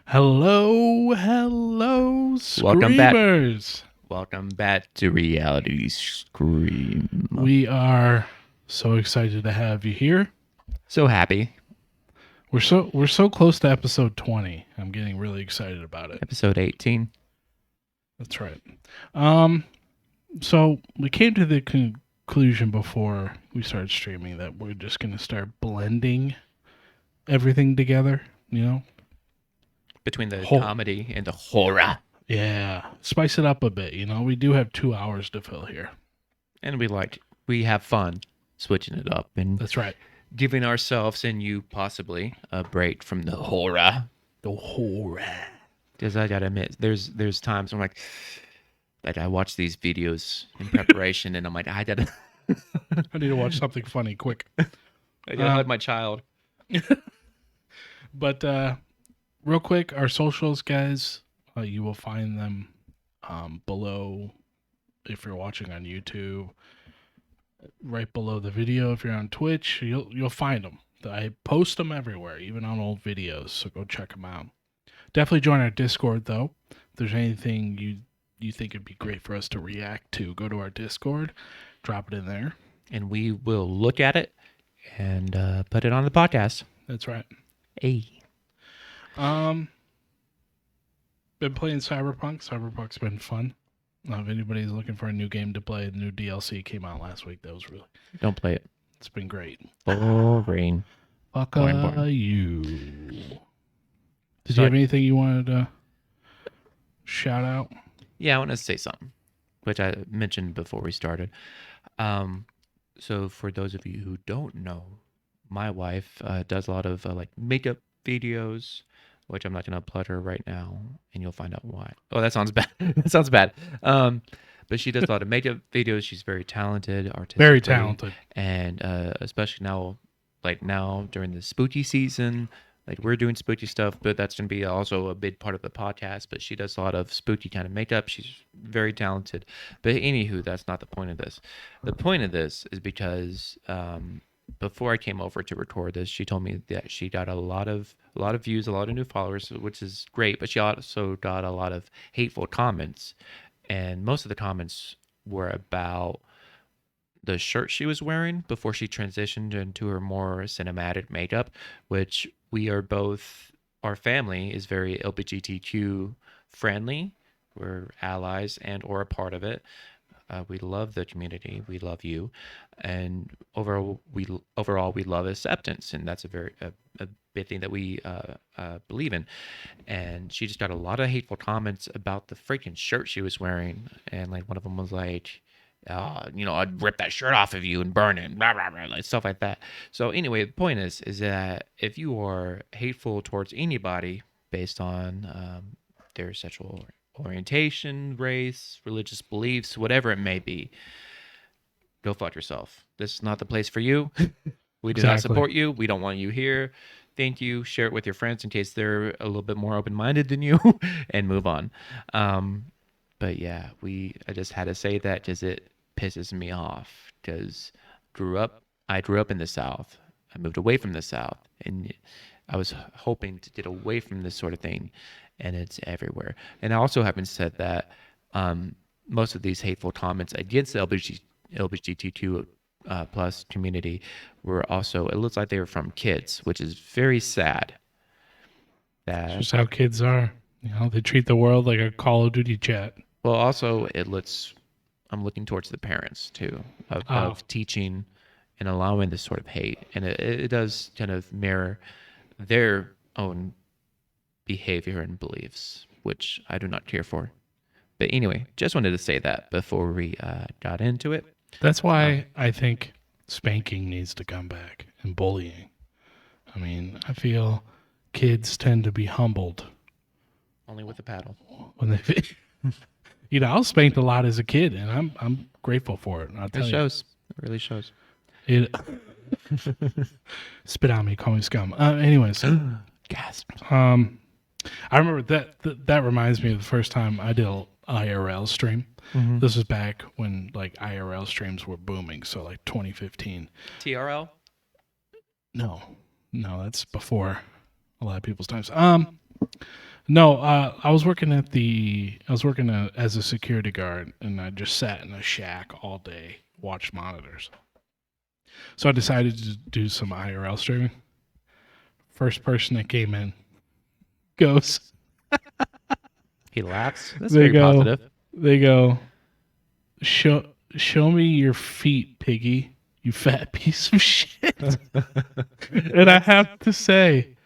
Hello, Screamers. Welcome back to RealityScream. We are so excited to have you here. So happy. We're so close to episode 20. I'm getting really excited about it. Episode 18. That's right. So we came to the conclusion before we started streaming that we're just going to start blending everything together, you know? Between the comedy and the horror. Yeah. Spice it up a bit, you know? We do have 2 hours to fill here. And we have fun switching it up. And that's right. Giving ourselves and you possibly a break from the horror. The horror. Because I gotta admit, there's times I'm like I watch these videos in preparation and I'm like, I need to watch something funny quick. I gotta hug my child. But real quick, our socials, guys, you will find them below if you're watching on YouTube. Right below the video, if you're on Twitch, you'll find them. I post them everywhere, even on old videos, so go check them out. Definitely join our Discord, though. If there's anything you think it'd be great for us to react to, go to our Discord, drop it in there. And we will look at it and put it on the podcast. That's right. Hey. Been playing Cyberpunk. Cyberpunk's been fun. If anybody's looking for a new game to play, the new DLC came out last week. That was really... Don't play it. It's been great. Boring. Fuck you. Did you have anything you wanted to shout out? Yeah, I want to say something, which I mentioned before we started. So for those of you who don't know, my wife does a lot of makeup videos, which I'm not going to upload her right now, and you'll find out why. Oh, that sounds bad. That sounds bad. But she does a lot of makeup videos. She's very talented, artistically. Very talented. And especially now during the spooky season, we're doing spooky stuff, but that's going to be also a big part of the podcast. But she does a lot of spooky kind of makeup. She's very talented. But anywho, that's not the point of this. The point of this is because before I came over to record this, she told me that she got a lot of views, a lot of new followers, which is great. But she also got a lot of hateful comments, and most of the comments were about the shirt she was wearing before she transitioned into her more cinematic makeup, which our family is very LGBTQ friendly. We're allies and or a part of it. We love the community. We love you, and overall we love acceptance, and that's a big thing that we believe in. And she just got a lot of hateful comments about the freaking shirt she was wearing, and one of them was like, I'd rip that shirt off of you and burn it, blah, blah, blah, stuff like that. So anyway, the point is that if you are hateful towards anybody based on their sexual orientation, race, religious beliefs, whatever it may be, go fuck yourself. This is not the place for you. We do not support you. We don't want you here. Thank you. Share it with your friends in case they're a little bit more open-minded than you, and move on. But yeah, I just had to say that because it pisses me off. Because I grew up in the South. I moved away from the South, and I was hoping to get away from this sort of thing, and it's everywhere. And I also haven't said that most of these hateful comments against the LGBTQ plus community were also, it looks like they were from kids, which is very sad. That's just how kids are. They treat the world like a Call of Duty chat. Well, also, I'm looking towards the parents, too, of teaching and allowing this sort of hate. And it does kind of mirror their own behavior and beliefs, which I do not care for. But anyway, just wanted to say that before we got into it. That's why I think spanking needs to come back, and bullying. I mean, I feel kids tend to be humbled. Only with a paddle. When they... I was spanked a lot as a kid, and I'm grateful for it. It shows. It really shows. It spit on me, call me scum. Anyways, gasp. I remember that reminds me of the first time I did an IRL stream. Mm-hmm. This was back when IRL streams were booming, so 2015. TRL. No, no, that's before a lot of people's times. No, I was working as a security guard, and I just sat in a shack all day, watched monitors. So I decided to do some IRL streaming. First person that came in goes, He laughs. That's they very go, positive. they go, show me your feet, piggy, you fat piece of shit. And I have to say,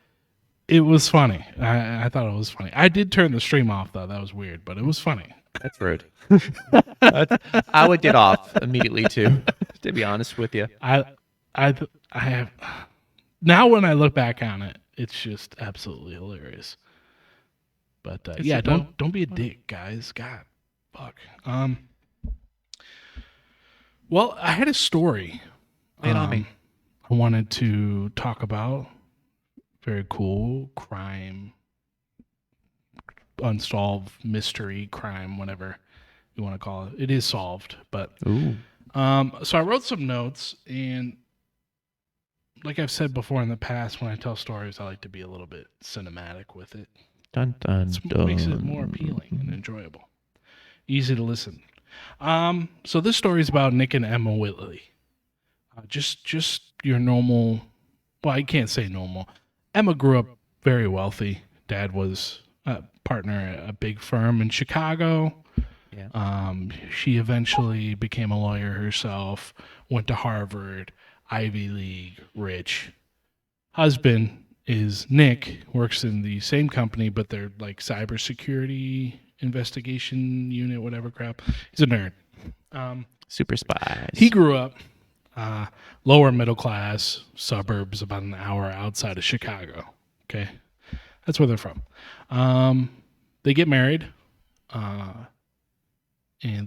it was funny. I thought it was funny. I did turn the stream off though. That was weird, but it was funny. That's rude. I would get off immediately too, to be honest with you. I I have now when I look back on it, it's just absolutely hilarious. But It's yeah, just fun. don't be a dick, guys. God, fuck. Well, I had a story. Lay it on me. I wanted to talk about. Very cool crime, unsolved mystery crime, whatever you want to call it. It is solved, but Ooh. so I wrote some notes, and like I've said before in the past, when I tell stories, I like to be a little bit cinematic with it. Dun dun It dun. makes it more appealing and enjoyable, easy to listen. So this story is about Nick and Emma Whitley. Just your normal. Well, I can't say normal. Emma grew up very wealthy. Dad was a partner at a big firm in Chicago. Yeah. She eventually became a lawyer herself, went to Harvard, Ivy League, rich. Husband is Nick, works in the same company, but they're like cybersecurity investigation unit, whatever crap. He's a nerd. Super spies. He grew up lower middle class suburbs about an hour outside of Chicago. Okay, that's where they're from. They get married, and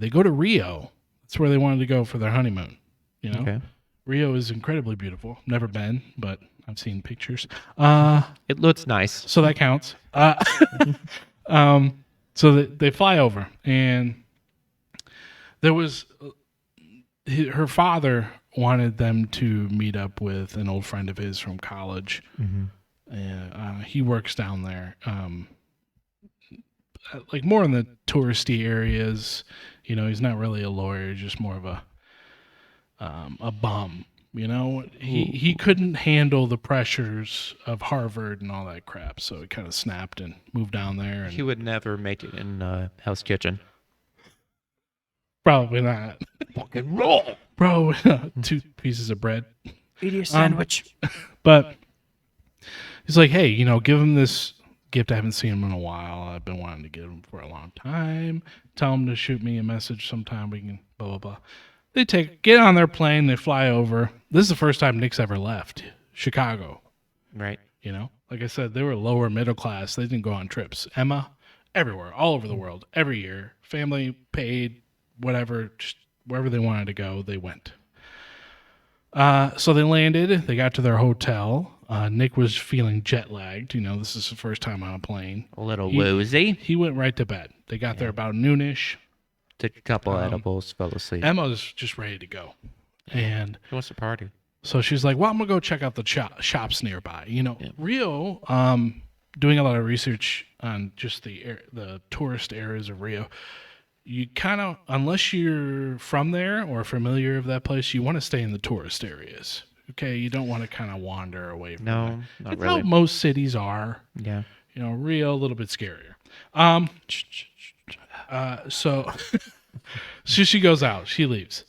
they go to Rio. That's where they wanted to go for their honeymoon. You know, Okay. Rio is incredibly beautiful. Never been, but I've seen pictures. It looks nice. So that counts. So they fly over, and there was her father wanted them to meet up with an old friend of his from college. And he works down there, like more in the touristy areas. You know, he's not really a lawyer; just more of a bum. You know, he couldn't handle the pressures of Harvard and all that crap, so he kind of snapped and moved down there. And He would never make it in Hell's Kitchen. probably not. Fucking roll. Bro, 2 pieces of bread. Eat your sandwich. But he's like, hey, you know, give him this gift. I haven't seen him in a while. I've been wanting to get him for a long time. Tell him to shoot me a message sometime. We can blah, blah, blah. They get on their plane. They fly over. This is the first time Nick's ever left Chicago. Right. You know, like I said, they were lower middle class. They didn't go on trips. Emma, everywhere, all over the world, every year. Family paid, whatever, just wherever they wanted to go, they went. So they landed. They got to their hotel. Nick was feeling jet lagged. You know, this is his first time on a plane. A little woozy. He went right to bed. They got there about noonish. Took a couple edibles, fell asleep. Emma's just ready to go. And He wants to party. so she's like, well, I'm going to go check out the shops nearby. You know, Rio, doing a lot of research on just the tourist areas of Rio, you kind of, unless you're from there or familiar of that place, you want to stay in the tourist areas. Okay, you don't want to kind of wander away from No, that. not It's really. how most cities are. Yeah. You know, Rio, a little bit scarier. So she goes out. She leaves.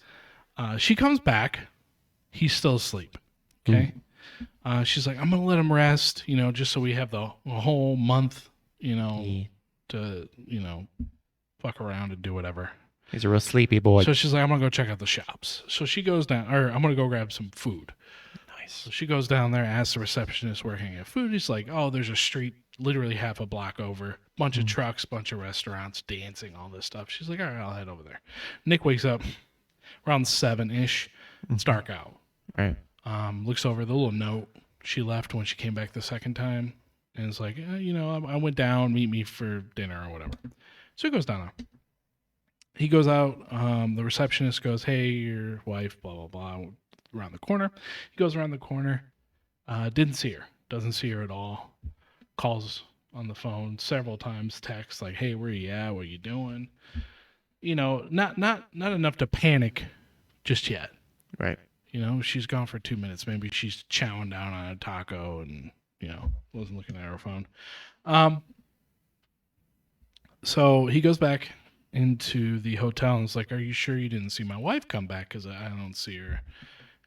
She comes back. He's still asleep. Okay. She's like, I'm gonna let him rest. You know, just so we have the whole month. You know, Yeah. to fuck around and do whatever. He's a real sleepy boy. So she's like, I'm gonna go check out the shops. So she goes down, or I'm gonna go grab some food. Nice. So she goes down there, asks the receptionist working at food. He's like, oh, there's a street literally half a block over, bunch of trucks, bunch of restaurants, dancing, all this stuff. She's like, all right, I'll head over there. Nick wakes up around 7-ish. It's dark out. Right. Looks over the little note she left when she came back the second time, and is like, you know, I went down, meet me for dinner or whatever. So he goes down there. He goes out. The receptionist goes, hey, your wife, blah, blah, blah, around the corner. He goes around the corner. Didn't see her. Doesn't see her at all. Calls on the phone several times. Texts like, "Hey, where you at? What you doing?" Not enough to panic just yet. Right. She's gone for 2 minutes. Maybe she's chowing down on a taco and wasn't looking at her phone. So he goes back into the hotel and is like, "Are you sure you didn't see my wife come back? Because I don't see her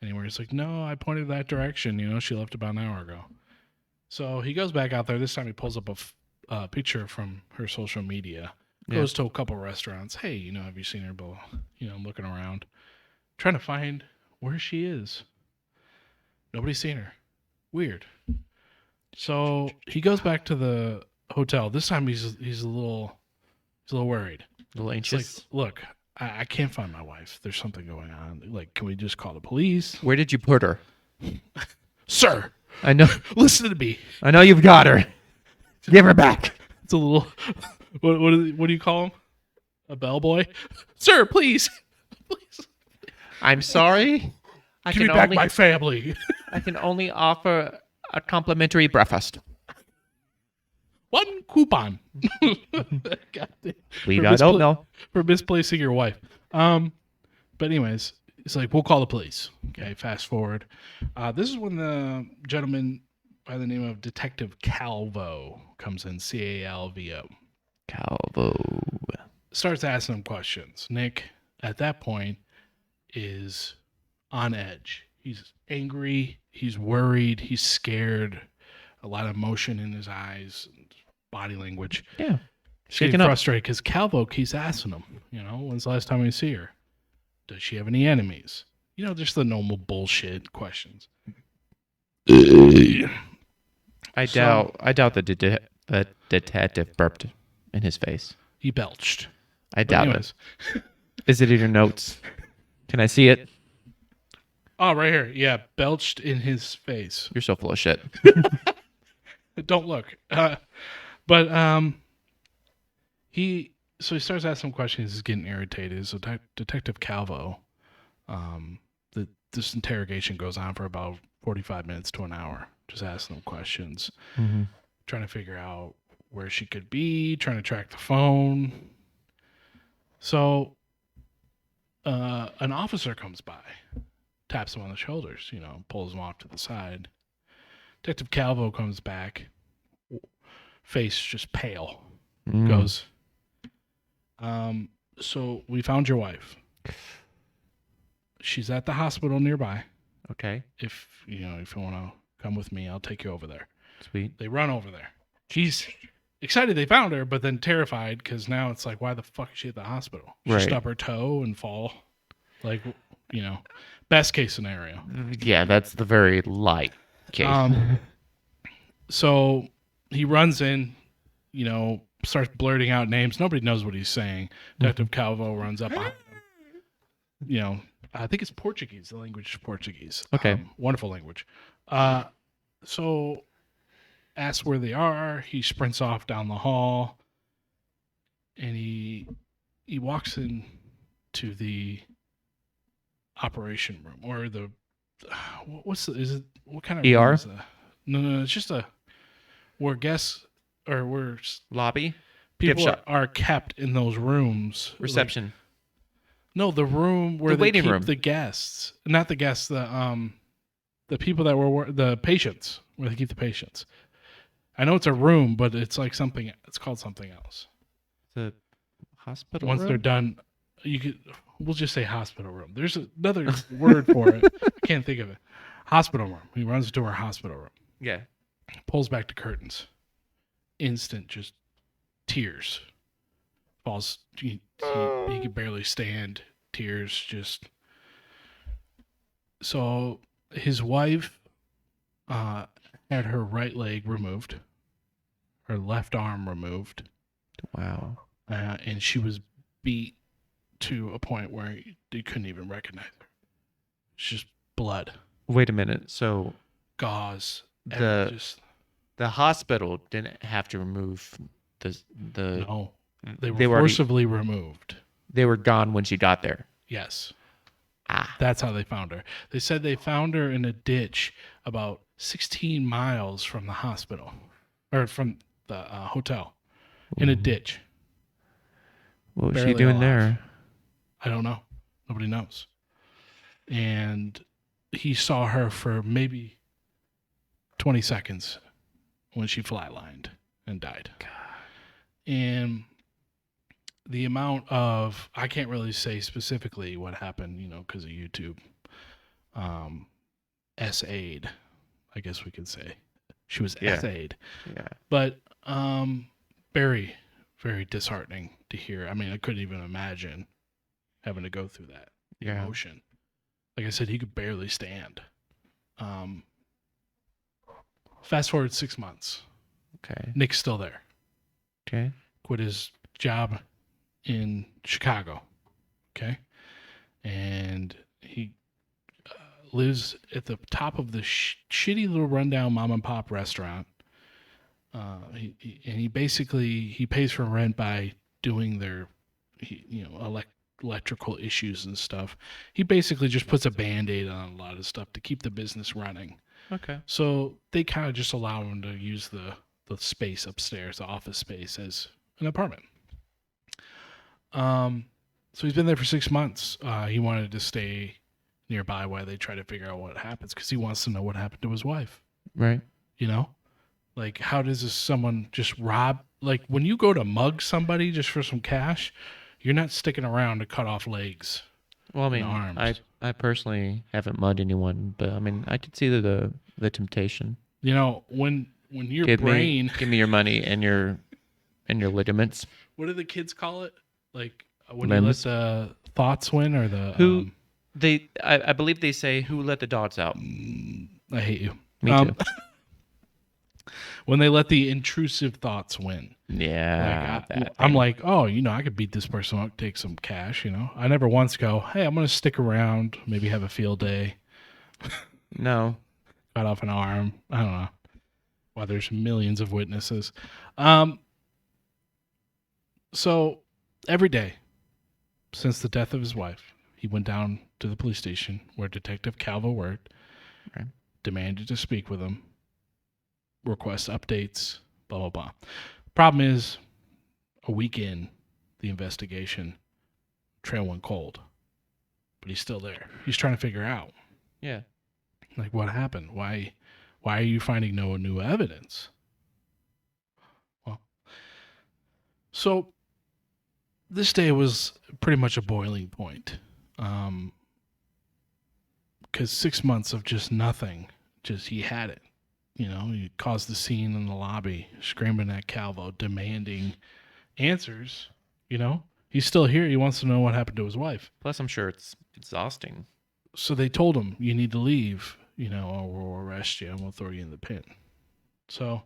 anywhere." He's like, "No, I pointed that direction. She left about an hour ago." So he goes back out there. This time he pulls up a picture from her social media. Goes to a couple restaurants. "Hey, have you seen her?" Looking around, trying to find where she is. Nobody's seen her. Weird. So he goes back to the hotel. This time he's a little worried. A little It's anxious. like, "Look, I can't find my wife. There's something going on. Like, can we just call the police?" Where did you put her? "Sir, I know. listen to me." I know you've got her. Give her back. It's a little. What do you call him? A bellboy? "Sir, please, please, I'm sorry. give me back my family." I can only offer a complimentary breakfast. One coupon. God damn. We For don't know. For misplacing your wife. But anyways, it's like, "We'll call the police." Okay, fast forward. This is when the gentleman by the name of Detective Calvo comes in, Calvo. Calvo. Starts asking him questions. Nick, at that point, is on edge. He's angry. He's worried. He's scared. A lot of emotion in his eyes, body language. Yeah. He's getting Shaking up. frustrated because Calvo keeps asking him, "When's the last time you see her? Does she have any enemies?" Just the normal bullshit questions. I doubt the detective burped in his face. He belched. I But doubt anyways. it. Is it in your notes? Can I see it? Oh, right here. Yeah, belched in his face. You're so full of shit. Don't look. But he starts asking questions. He's getting irritated. So Detective Calvo, this interrogation goes on for about 45 minutes to an hour, just asking him questions, Mm-hmm. trying to figure out where she could be, trying to track the phone. So an officer comes by, taps him on the shoulders, pulls him off to the side. Detective Calvo comes back, face just pale, goes, "So we found your wife. She's at the hospital nearby. Okay. If you want to come with me, I'll take you over there." Sweet. They run over there. She's excited they found her, but then terrified because now it's like, why the fuck is she at the hospital? She Right. stub her toe and fall. Like, best case scenario. Yeah, that's the very light case. So he runs in, starts blurting out names. Nobody knows what he's saying. Detective Calvo runs up behind him. I think it's Portuguese. The language is Portuguese. Okay. Wonderful language. So asks where they are. He sprints off down the hall, and he walks in to the operation room or what kind of room ER? is that? No, it's just where guests or where Lobby? people Gift shop. are kept in those rooms. Reception. No, the room where The they waiting keep room. the guests, not the guests, the people that were the patients, where they keep the patients. I know it's a room, but it's like something. It's called something else. The hospital Once room? they're done, we'll just say hospital room. There's another word for it. I can't think of it. Hospital room. He runs to our hospital room. Yeah. Pulls back the curtains. Instant, just tears. Falls. He could barely stand. Tears, just. So his wife had her right leg removed, her left arm removed, Wow. and she was beat to a point where you couldn't even recognize her. It's just blood, Wait a minute. So gauze. The- just the hospital didn't have to remove the no. They were they were already- forcibly removed. they were gone when she got there. Yes. Ah. That's how they found her. They said they found her in a ditch about 16 miles from the hospital or from the hotel in a Ooh. ditch, What was she barely doing alive. there? I don't know. Nobody knows. And he saw her for maybe 20 seconds when she flatlined and died. And the amount of, I can't really say specifically what happened, because of YouTube. SA'd, I guess we could say. She was Yeah. SA'd. Yeah. But very, very disheartening to hear. I mean, I couldn't even imagine having to go through that emotion. Like I said, he could barely stand. Fast forward 6 months. Okay. Nick's still there. Okay. Quit his job in Chicago. Okay. And he lives at the top of the shitty little rundown mom and pop restaurant. He basically he pays for rent by doing their, electrical issues and stuff. He basically just puts a band-aid on a lot of stuff to keep the business running. Okay. So they kind of just allow him to use the space upstairs, the office space, as an apartment. So he's been there for 6 months. He wanted to stay nearby while they try to figure out what happens because he wants to know what happened to his wife. Right. Like, how does someone just rob? Like, when you go to mug somebody just for some cash, you're not sticking around to cut off legs. Well, I mean, arms. I personally haven't mugged anyone, but I mean, I could see the temptation. When your brain, Give me your money and your ligaments. what do the kids call it? Like when Limbs. you let the thoughts win, or the Who I believe they say, who let the dogs out? I hate you. Me too. When they let the intrusive thoughts win. Yeah. I'm like, oh, I could beat this person up, take some cash. I never once go, hey, I'm gonna stick around, maybe have a field day. No. Cut off an arm. I don't know. Well, there's millions of witnesses. So every day since the death of his wife, he went down to the police station where Detective Calvo worked, Right. demanded to speak with him, request updates, blah, blah, blah. Problem is, a week in the investigation, trail went cold. But he's still there. He's trying to figure out, Yeah. like, what happened? Why are you finding no new evidence? Well, so this day was pretty much a boiling point. Because 6 months of just nothing, he had it. He caused the scene in the lobby, screaming at Calvo, demanding answers. He's still here. He wants to know what happened to his wife. Plus, I'm sure it's exhausting. So they told him, you need to leave, or we'll arrest you and we'll throw you in the pen. So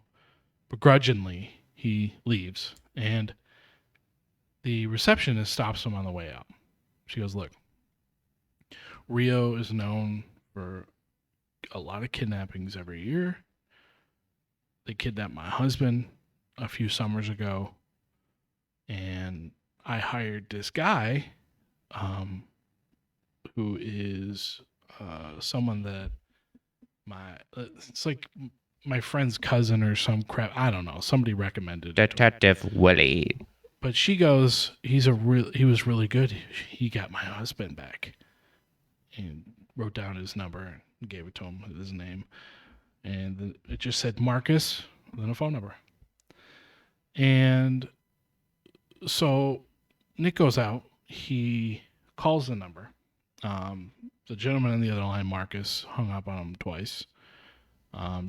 begrudgingly, he leaves. And the receptionist stops him on the way out. She goes, look, Rio is known for a lot of kidnappings every year. They kidnapped my husband a few summers ago. And I hired this guy who is someone that it's like my friend's cousin or some crap. I don't know. Somebody recommended Detective Willie. But she goes, he was really good. He got my husband back. And wrote down his number and gave it to him with his name. And it just said Marcus, then a phone number. And so Nick goes out. He calls the number. The gentleman on the other line, Marcus, hung up on him twice.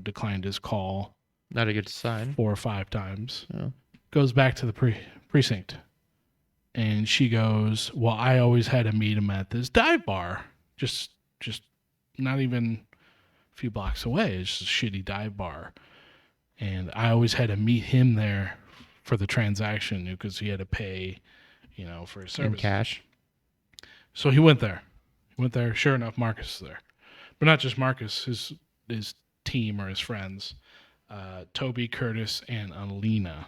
Declined his call. Not a good sign. 4 or 5 times. Oh. Goes back to the precinct. And she goes, well, I always had to meet him at this dive bar. Just not even a few blocks away. It's just a shitty dive bar. And I always had to meet him there for the transaction because he had to pay, for his service. In cash. So he went there. Sure enough, Marcus is there. But not just Marcus, his team or his friends, Toby, Curtis, and Alina.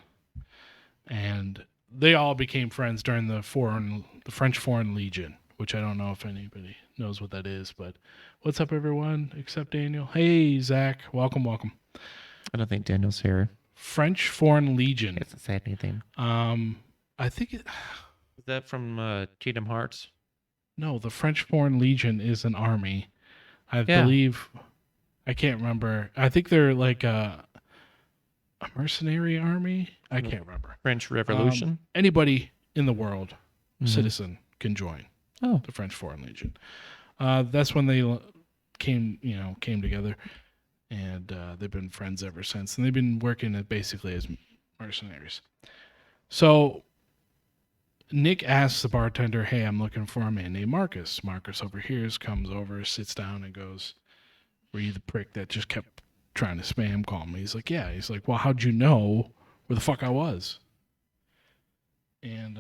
And they all became friends during the French Foreign Legion, which I don't know if anybody knows what that is. But what's up, everyone? Except Daniel. Hey, Zach. Welcome, welcome. I don't think Daniel's here. French Foreign Legion. He hasn't said anything. I think Is that from Kingdom Hearts? no. The French Foreign Legion is an army. I Yeah. believe. I can't remember. I think they're like a mercenary army. I can't remember. French Revolution. Anybody in the world, Mhm. citizen, can join Oh, the French Foreign Legion. That's when they came together, and they've been friends ever since. And they've been working basically as mercenaries. So Nick asks the bartender, "Hey, I'm looking for a man named Marcus." Marcus overhears, comes over, sits down, and goes, "Were you the prick that just kept trying to spam call me?" He's like, "Yeah." He's like, "Well, how'd you know where the fuck I was?" And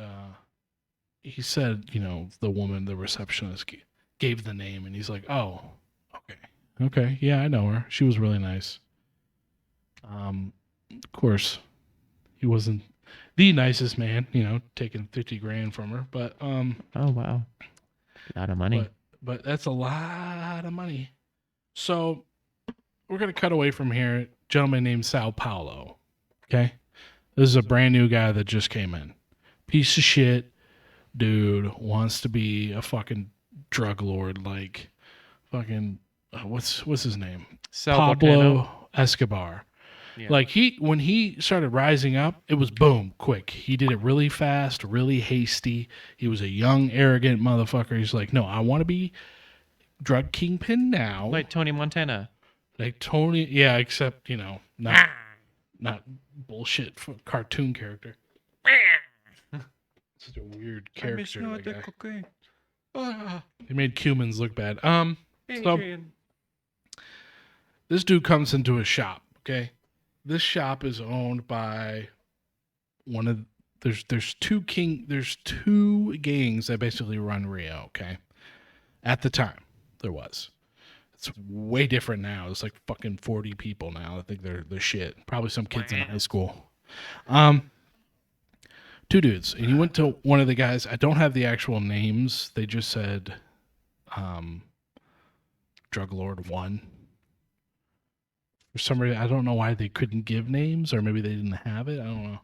he said, the woman, the receptionist, gave the name, and he's like, "Oh, okay, yeah, I know her. She was really nice." Of course, he wasn't the nicest man, taking 50 grand from her, but oh wow, a lot of money. but that's a lot of money. So we're gonna cut away from here. A gentleman named Sao Paulo. Okay, this is a brand new guy that just came in. Piece of shit dude, wants to be a fucking drug lord, like fucking what's his name? Pablo Escobar. Yeah. Like when he started rising up, it was boom, quick. He did it really fast, really hasty. He was a young, arrogant motherfucker. He's like, "No, I want to be drug kingpin now." Like Tony Montana. Like Tony, yeah, except not bullshit cartoon character. Such a weird character. That guy. He made Cumans look bad. So this dude comes into a shop. Okay, this shop is owned by one of there's two gangs that basically run Rio. Okay, at the time there was. It's way different now. It's like fucking 40 people now. I think they're the shit. Probably some kids in high school. Two dudes, and he went to one of the guys. I don't have the actual names. They just said, Drug Lord 1. For some reason, I don't know why they couldn't give names, or maybe they didn't have it. I don't know.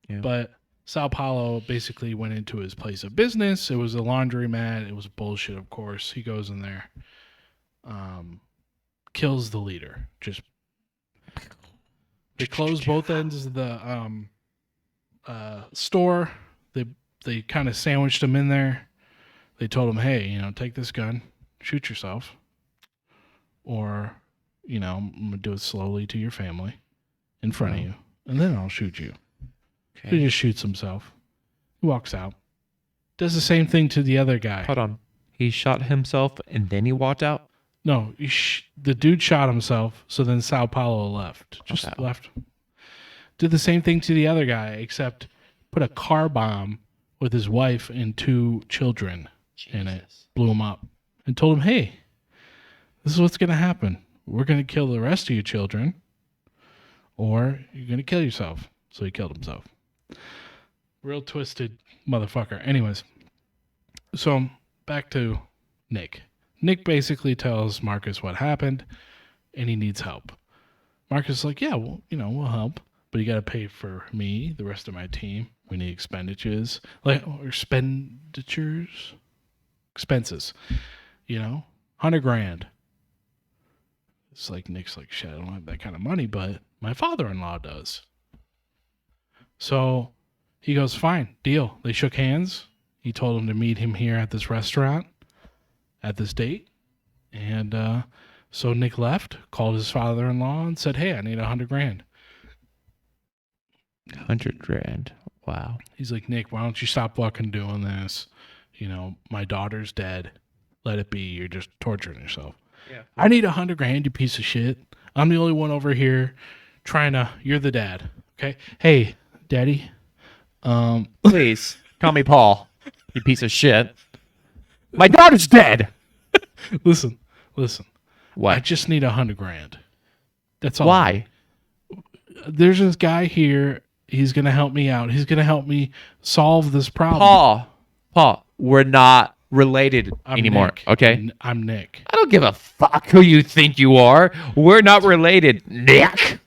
Yeah. But Sao Paulo basically went into his place of business. It was a laundromat. It was bullshit, of course. He goes in there, kills the leader. Just they close both ends of the store. They kind of sandwiched him in there. They told him, "Hey, take this gun, shoot yourself, or I'm gonna do it slowly to your family in front of you, and then I'll shoot you." Okay. He just shoots himself. He walks out. Does the same thing to the other guy. Hold on. He shot himself and then he walked out? No, the dude shot himself, so then Sao Paulo left. Just left. Did the same thing to the other guy, except put a car bomb with his wife and 2 children in it. Blew him up. And told him, "Hey, this is what's going to happen. We're going to kill the rest of your children, or you're going to kill yourself." So he killed himself. Real twisted motherfucker. Anyways, so back to Nick. Nick basically tells Marcus what happened, and he needs help. Marcus is like, "Yeah, well, we'll help, but you got to pay for me, the rest of my team. We need expenses, expenses, 100 grand. It's like Nick's like, "Shit, I don't have that kind of money, but my father-in-law does." So he goes, "Fine, deal." They shook hands. He told him to meet him here at this restaurant at this date. And so Nick left, called his father-in-law, and said, "Hey, I need 100 grand. 100 grand. Wow. He's like, "Nick, why don't you stop fucking doing this? My daughter's dead. Let it be. You're just torturing yourself." Yeah. "I need 100 grand, you piece of shit. I'm the only one over here you're the dad. Okay. Hey, daddy. Please call me Paul, you piece of shit. My daughter's dead." Listen. What? I just need 100 grand. That's all. Why? There's this guy here. He's going to help me out. He's going to help me solve this problem. Paul, we're not related I'm anymore. Nick. Okay. I'm Nick. I don't give a fuck who you think you are. We're not related, Nick.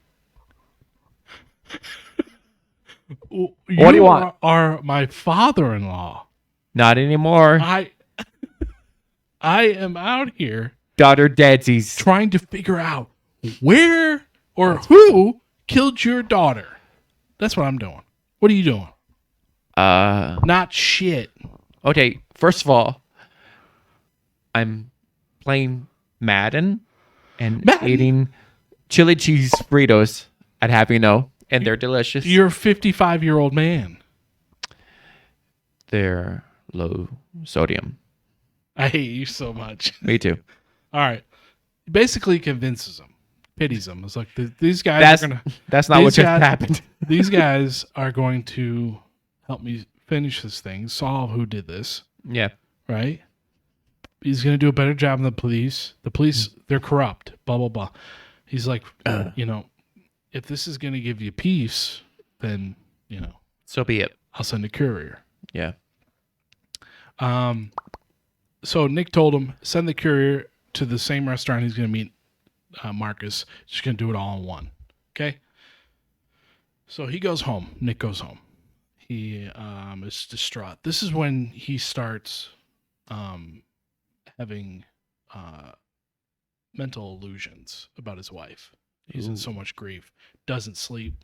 You What do you want? are my father-in-law. Not anymore. I am out here Daughter Dadsies. trying to figure out where or who killed your daughter. That's what I'm doing. What are you doing? Not shit. Okay, first of all, I'm playing Madden and Madden? eating chili cheese burritos at Happy No, and they're delicious. You're a 55-year-old man. They're low sodium. I hate you so much. Me too. All right. Basically convinces him. Pities him. It's like these guys are going to... That's not what just happened. These guys are going to help me finish this thing, solve who did this, Yeah. right? He's going to do a better job than the police. The police, they're corrupt, blah, blah, blah. He's like, if this is going to give you peace, then, So be it. I'll send a courier. Yeah. So Nick told him, send the courier to the same restaurant he's going to meet Marcus. Just going to do it all in one. Okay? So he goes home. Nick goes home. He is distraught. This is when he starts having mental illusions about his wife. He's in so much grief. Doesn't sleep.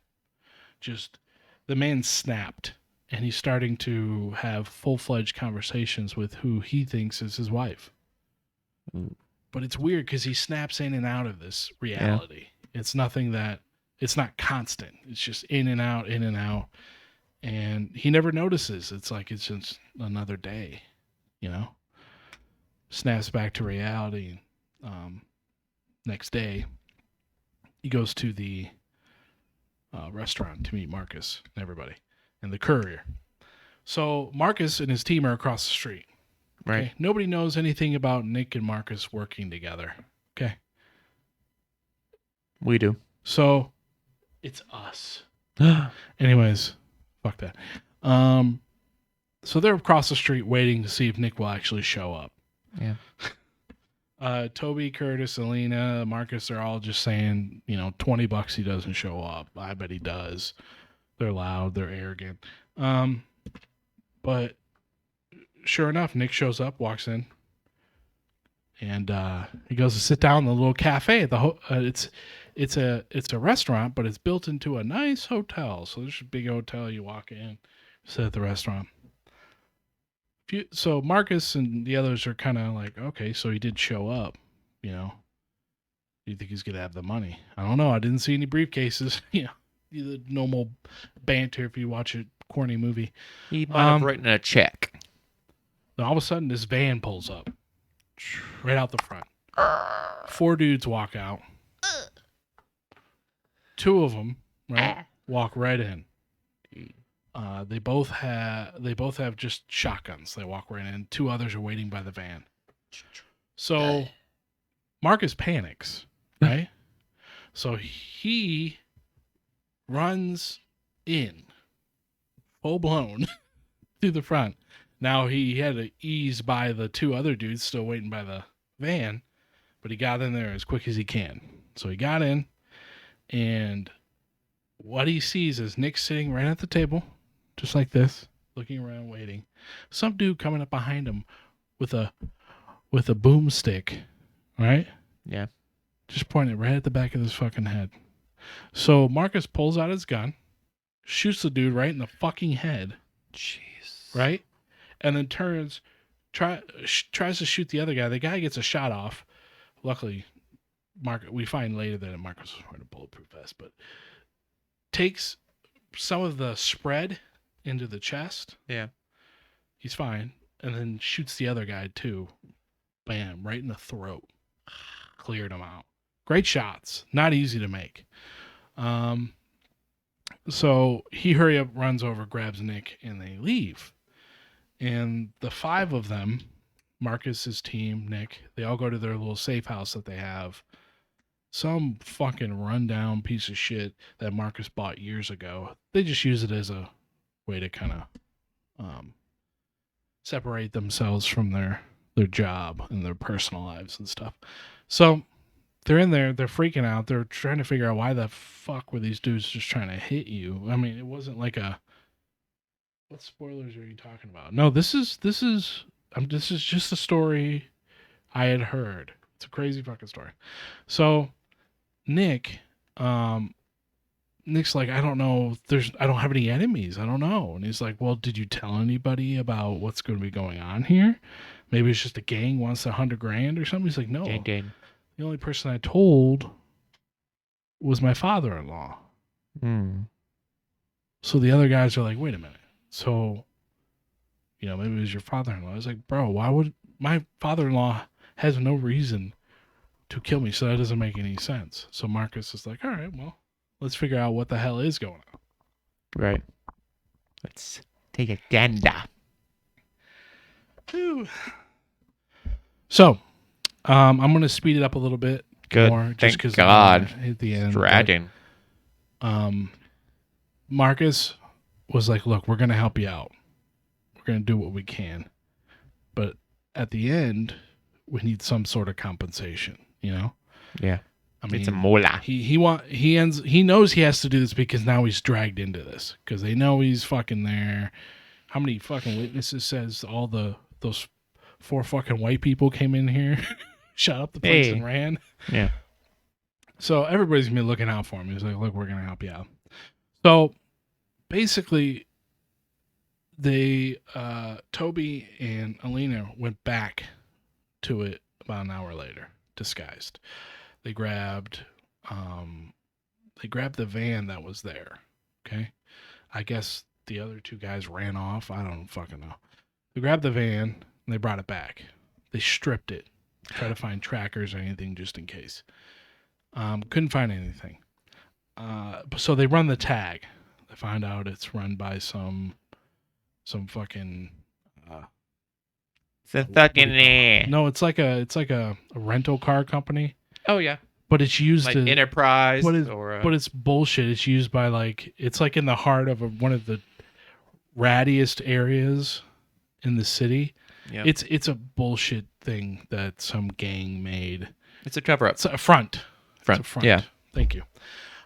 Just the man snapped. And he's starting to have full-fledged conversations with who he thinks is his wife. But it's weird because he snaps in and out of this reality. Yeah. It's nothing that... It's not constant. It's just in and out, in and out. And he never notices. It's like it's just another day, Snaps back to reality. Next day, he goes to the restaurant to meet Marcus and everybody. And the courier. So Marcus and his team are across the street. Right. Okay? Nobody knows anything about Nick and Marcus working together. Okay. We do. So it's us. Anyways, fuck that. So they're across the street waiting to see if Nick will actually show up. Yeah. Toby, Curtis, Alina, Marcus are all just saying, $20 he doesn't show up. I bet he does. They're loud. They're arrogant. But sure enough, Nick shows up, walks in, and he goes to sit down in the little cafe. At the it's a restaurant, but it's built into a nice hotel. So there's a big hotel. You walk in, sit at the restaurant. So Marcus and the others are kind of like, okay, so he did show up. Do you think he's gonna have the money? I don't know. I didn't see any briefcases. The normal banter if you watch a corny movie. He might have written a check. Then all of a sudden, this van pulls up right out the front. 4 dudes walk out. 2 of them, right, walk right in. They both have just shotguns. They walk right in. 2 others are waiting by the van. So Marcus panics, right? So he runs in full blown through the front. Now he had to ease by the 2 other dudes still waiting by the van, but he got in there as quick as he can. So he got in, and what he sees is Nick sitting right at the table, just like this, looking around, waiting. Some dude coming up behind him with a boomstick, right? Yeah. Just pointing right at the back of his fucking head. So Marcus pulls out his gun, shoots the dude right in the fucking head. Jeez. Right? And then tries to shoot the other guy. The guy gets a shot off. Luckily, we find later that Marcus was wearing a bulletproof vest, but takes some of the spread into the chest. Yeah. He's fine. And then shoots the other guy too. Bam, right in the throat. Cleared him out. Great shots. Not easy to make. So he hurry up, runs over, grabs Nick, and they leave. And the 5 of them, Marcus's team, Nick, they all go to their little safe house that they have. Some fucking rundown piece of shit that Marcus bought years ago. They just use it as a way to kind of separate themselves from their job and their personal lives and stuff. So they're in there, they're freaking out, they're trying to figure out why the fuck were these dudes just trying to hit you. I mean, it wasn't like a, what spoilers are you talking about? No, this is just a story I had heard. It's a crazy fucking story. So Nick, Nick's like, I don't know. I don't have any enemies. I don't know. And he's like, well, did you tell anybody about what's going to be going on here? Maybe it's just a gang wants $100,000 or something. He's like, no. Gang. The only person I told was my father-in-law. So the other guys are like, wait a minute. So, maybe it was your father-in-law. I was like, bro, why would my father-in-law has no reason to kill me? So that doesn't make any sense. So Marcus is like, all right, well, let's figure out what the hell is going on. Right. Let's take a gander. So, I'm going to speed it up a little bit Good. more. Thank Just God. At the end. Dragging. Marcus was like, look, we're going to help you out. We're going to do what we can. But at the end, we need some sort of compensation, Yeah. I mean, it's a mola. He knows he has to do this because now he's dragged into this because they know he's fucking there. How many fucking witnesses says those 4 fucking white people came in here, shot up the place and ran? Yeah. So everybody's gonna be looking out for him. He's like, look, we're gonna help you out. So basically, Toby and Alina went back to it about an hour later, disguised. They grabbed the van that was there. Okay. I guess the other 2 guys ran off. I don't fucking know. They grabbed the van and they brought it back. They stripped it. Try to find trackers or anything just in case. Couldn't find anything. So they run the tag. They find out it's run by some fucking no, it's like a rental car company. Oh yeah. But it's used like Enterprise but it's bullshit. It's used by it's like in the heart of one of the rattiest areas in the city. Yep. It's a bullshit thing that some gang made. It's a cover up. It's a front. Front. It's a front. Yeah. Thank you.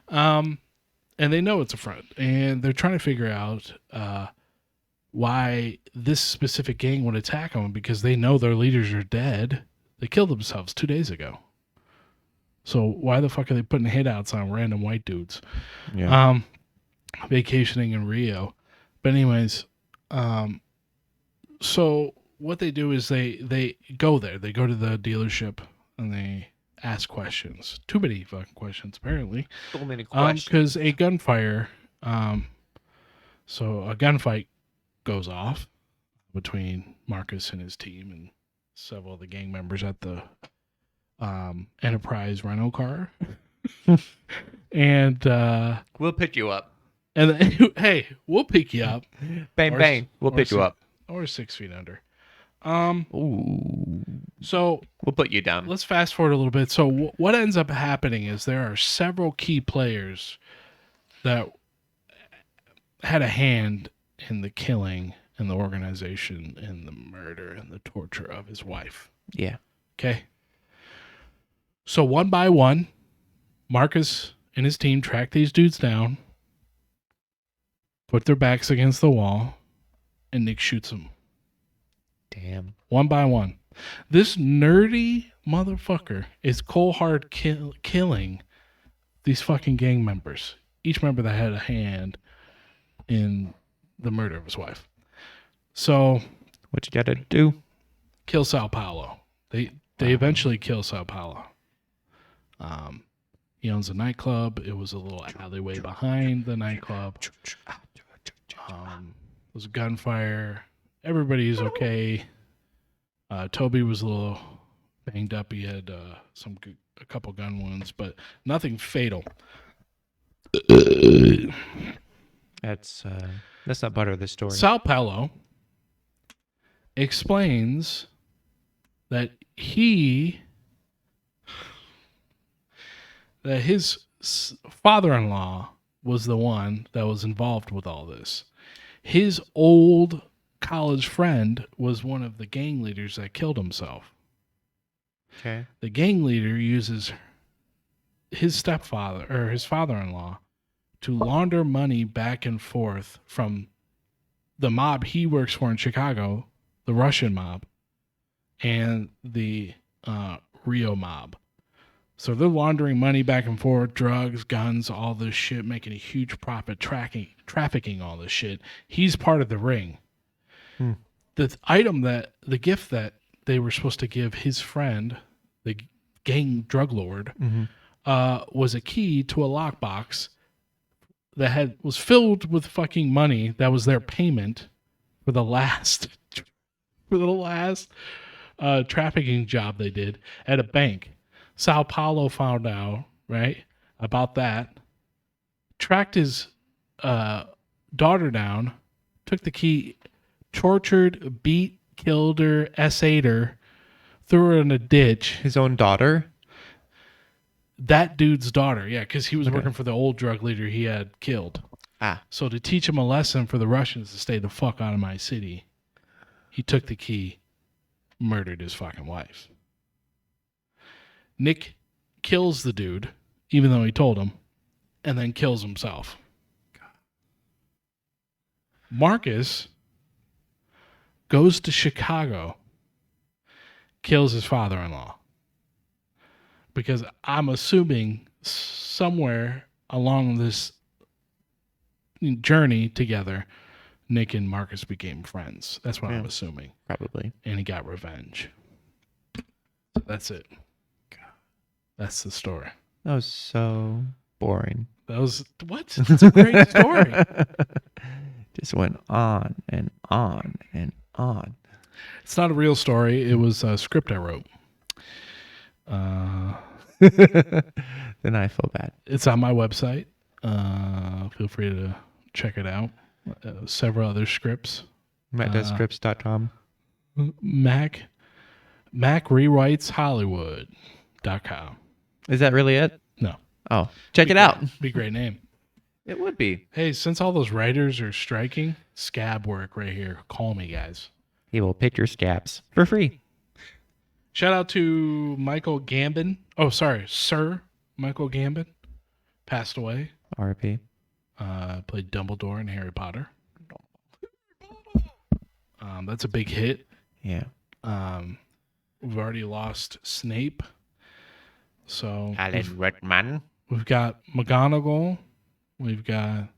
And they know it's a front, and they're trying to figure out why this specific gang would attack them because they know their leaders are dead. They killed themselves 2 days ago. So why the fuck are they putting hit outs on random white dudes? Yeah. Vacationing in Rio. But anyways, so what they do is they go there. They go to the dealership and they ask questions. Too many fucking questions, apparently. So many questions. Because a gunfire, so a gunfight goes off between Marcus and his team and several of the gang members at the Enterprise rental car. And we'll pick you up. And then, hey, we'll pick you up. Bang bang. We'll pick you up. Or 6 feet under. Ooh. So we'll put you down. Let's fast forward a little bit. So what ends up happening is there are several key players that had a hand in the killing and the organization and the murder and the torture of his wife. Yeah. Okay. So one by one, Marcus and his team track these dudes down, put their backs against the wall, and Nick shoots them. Damn. One by one. This nerdy motherfucker is cold hard killing these fucking gang members. Each member that had a hand in the murder of his wife. So what you gotta do? Kill Sao Paulo. They eventually kill Sao Paulo. He owns a nightclub. It was a little alleyway behind the nightclub. There was gunfire. Everybody's okay. Toby was a little banged up. He had a couple gun wounds, but nothing fatal. That's not part of the story. Sao Paulo explains that his father-in-law was the one that was involved with all this. His old college friend was one of the gang leaders that killed himself. Okay. The gang leader uses his stepfather or his father-in-law to launder money back and forth from the mob he works for in Chicago, the Russian mob, and the Rio mob. So they're laundering money back and forth, drugs, guns, all this shit, making a huge profit trafficking all this shit. He's part of the ring. The gift that they were supposed to give his friend, the gang drug lord, was a key to a lockbox that was filled with fucking money. That was their payment for the last trafficking job they did at a bank. Sao Paulo found out, right, about that, tracked his daughter down, took the key, tortured, beat, killed her, SA'd her, threw her in a ditch. His own daughter? That dude's daughter, yeah, because he was working for the old drug leader he had killed. So to teach him a lesson for the Russians to stay the fuck out of my city, he took the key, murdered his fucking wife. Nick kills the dude, even though he told him, and then kills himself. Marcus goes to Chicago, kills his father-in-law. Because I'm assuming somewhere along this journey together, Nick and Marcus became friends. That's what I'm assuming. Probably. And he got revenge. That's it. That's the story. That was so boring. That was what? That's a great story. Just went on and on and on. It's not a real story. It was a script I wrote. Then I feel bad. It's on my website. Feel free to check it out. Several other scripts. MattDoesScripts.com. Mac rewrites Hollywood.com. Is that really it? No. Oh, check it out. Be a great name. It would be. Hey, since all those writers are striking, scab work right here. Call me, guys. He will pick your scabs for free. Shout out to Michael Gambon. Oh, sorry, Sir Michael Gambon. Passed away. RIP. Played Dumbledore in Harry Potter. That's a big hit. Yeah. We've already lost Snape. So Alan Rickman. we've got McGonagall. We've got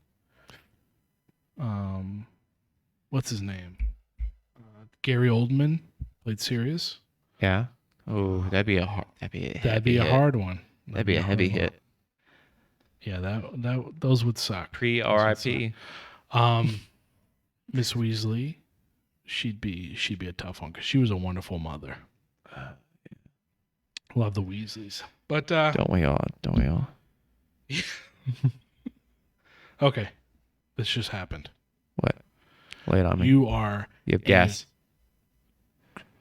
what's his name? Gary Oldman played Sirius. Yeah. Oh, that'd be a hard one. That'd be a heavy hit. Yeah, that those would suck. Pre-RIP. Miss Weasley, she'd be a tough one because she was a wonderful mother. Love the Weasleys, but Don't we all? Okay, this just happened. What? Lay it on me. You have gas.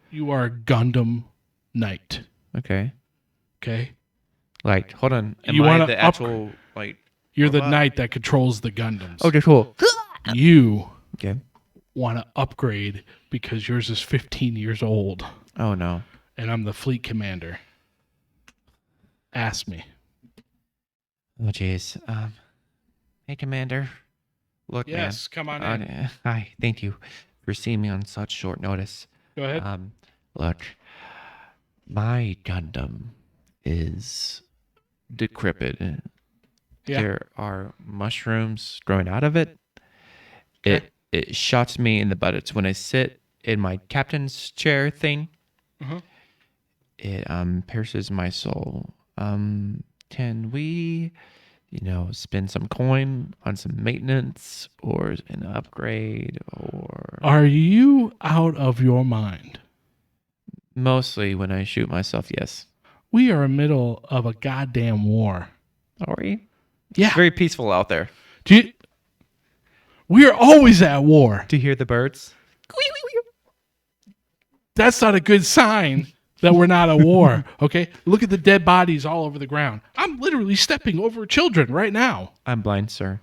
You are a Gundam Knight. Okay. Okay. Like, hold on. You I wanna the actual like? You're the robot? knight that controls the Gundams. Okay, cool. You Okay. want to upgrade because yours is 15 years old, Oh no. and I'm the fleet commander. Ask me. Oh jeez. Hey, Commander. Look, Yes, come on in. Hi. Thank you for seeing me on such short notice. Go ahead. Look, my Gundam is decrepit. Yeah. There are mushrooms growing out of it. It shots me in the buttocks when I sit in my captain's chair thing. Uh-huh. It pierces my soul. Can we, spend some coin on some maintenance or an upgrade or Are you out of your mind? mostly when I shoot myself? Yes. We are in the middle of a goddamn war. Are we? Yeah. It's very peaceful out there. We are always at war. Do you hear the birds? That's not a good sign that we're not at war. Okay? Look at the dead bodies all over the ground. I'm literally stepping over children right now. I'm blind, sir.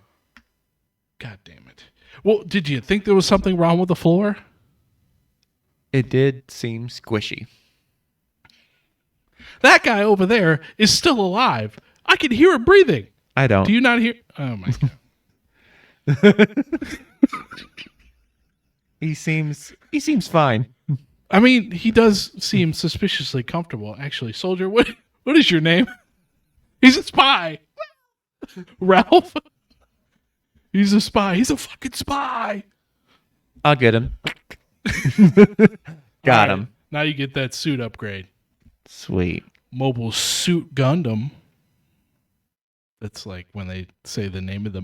God damn it. Well, did you think there was something wrong with the floor? It did seem squishy. That guy over there is still alive. I can hear him breathing. I don't. Do you not hear? Oh my god. He seems fine. I mean, he does seem suspiciously comfortable. Actually, soldier, what is your name? He's a spy. Ralph. He's a spy. He's a fucking spy. I'll get him. Got All right, him. Now you get that suit upgrade. Sweet. Mobile Suit Gundam. That's like when they say the name of the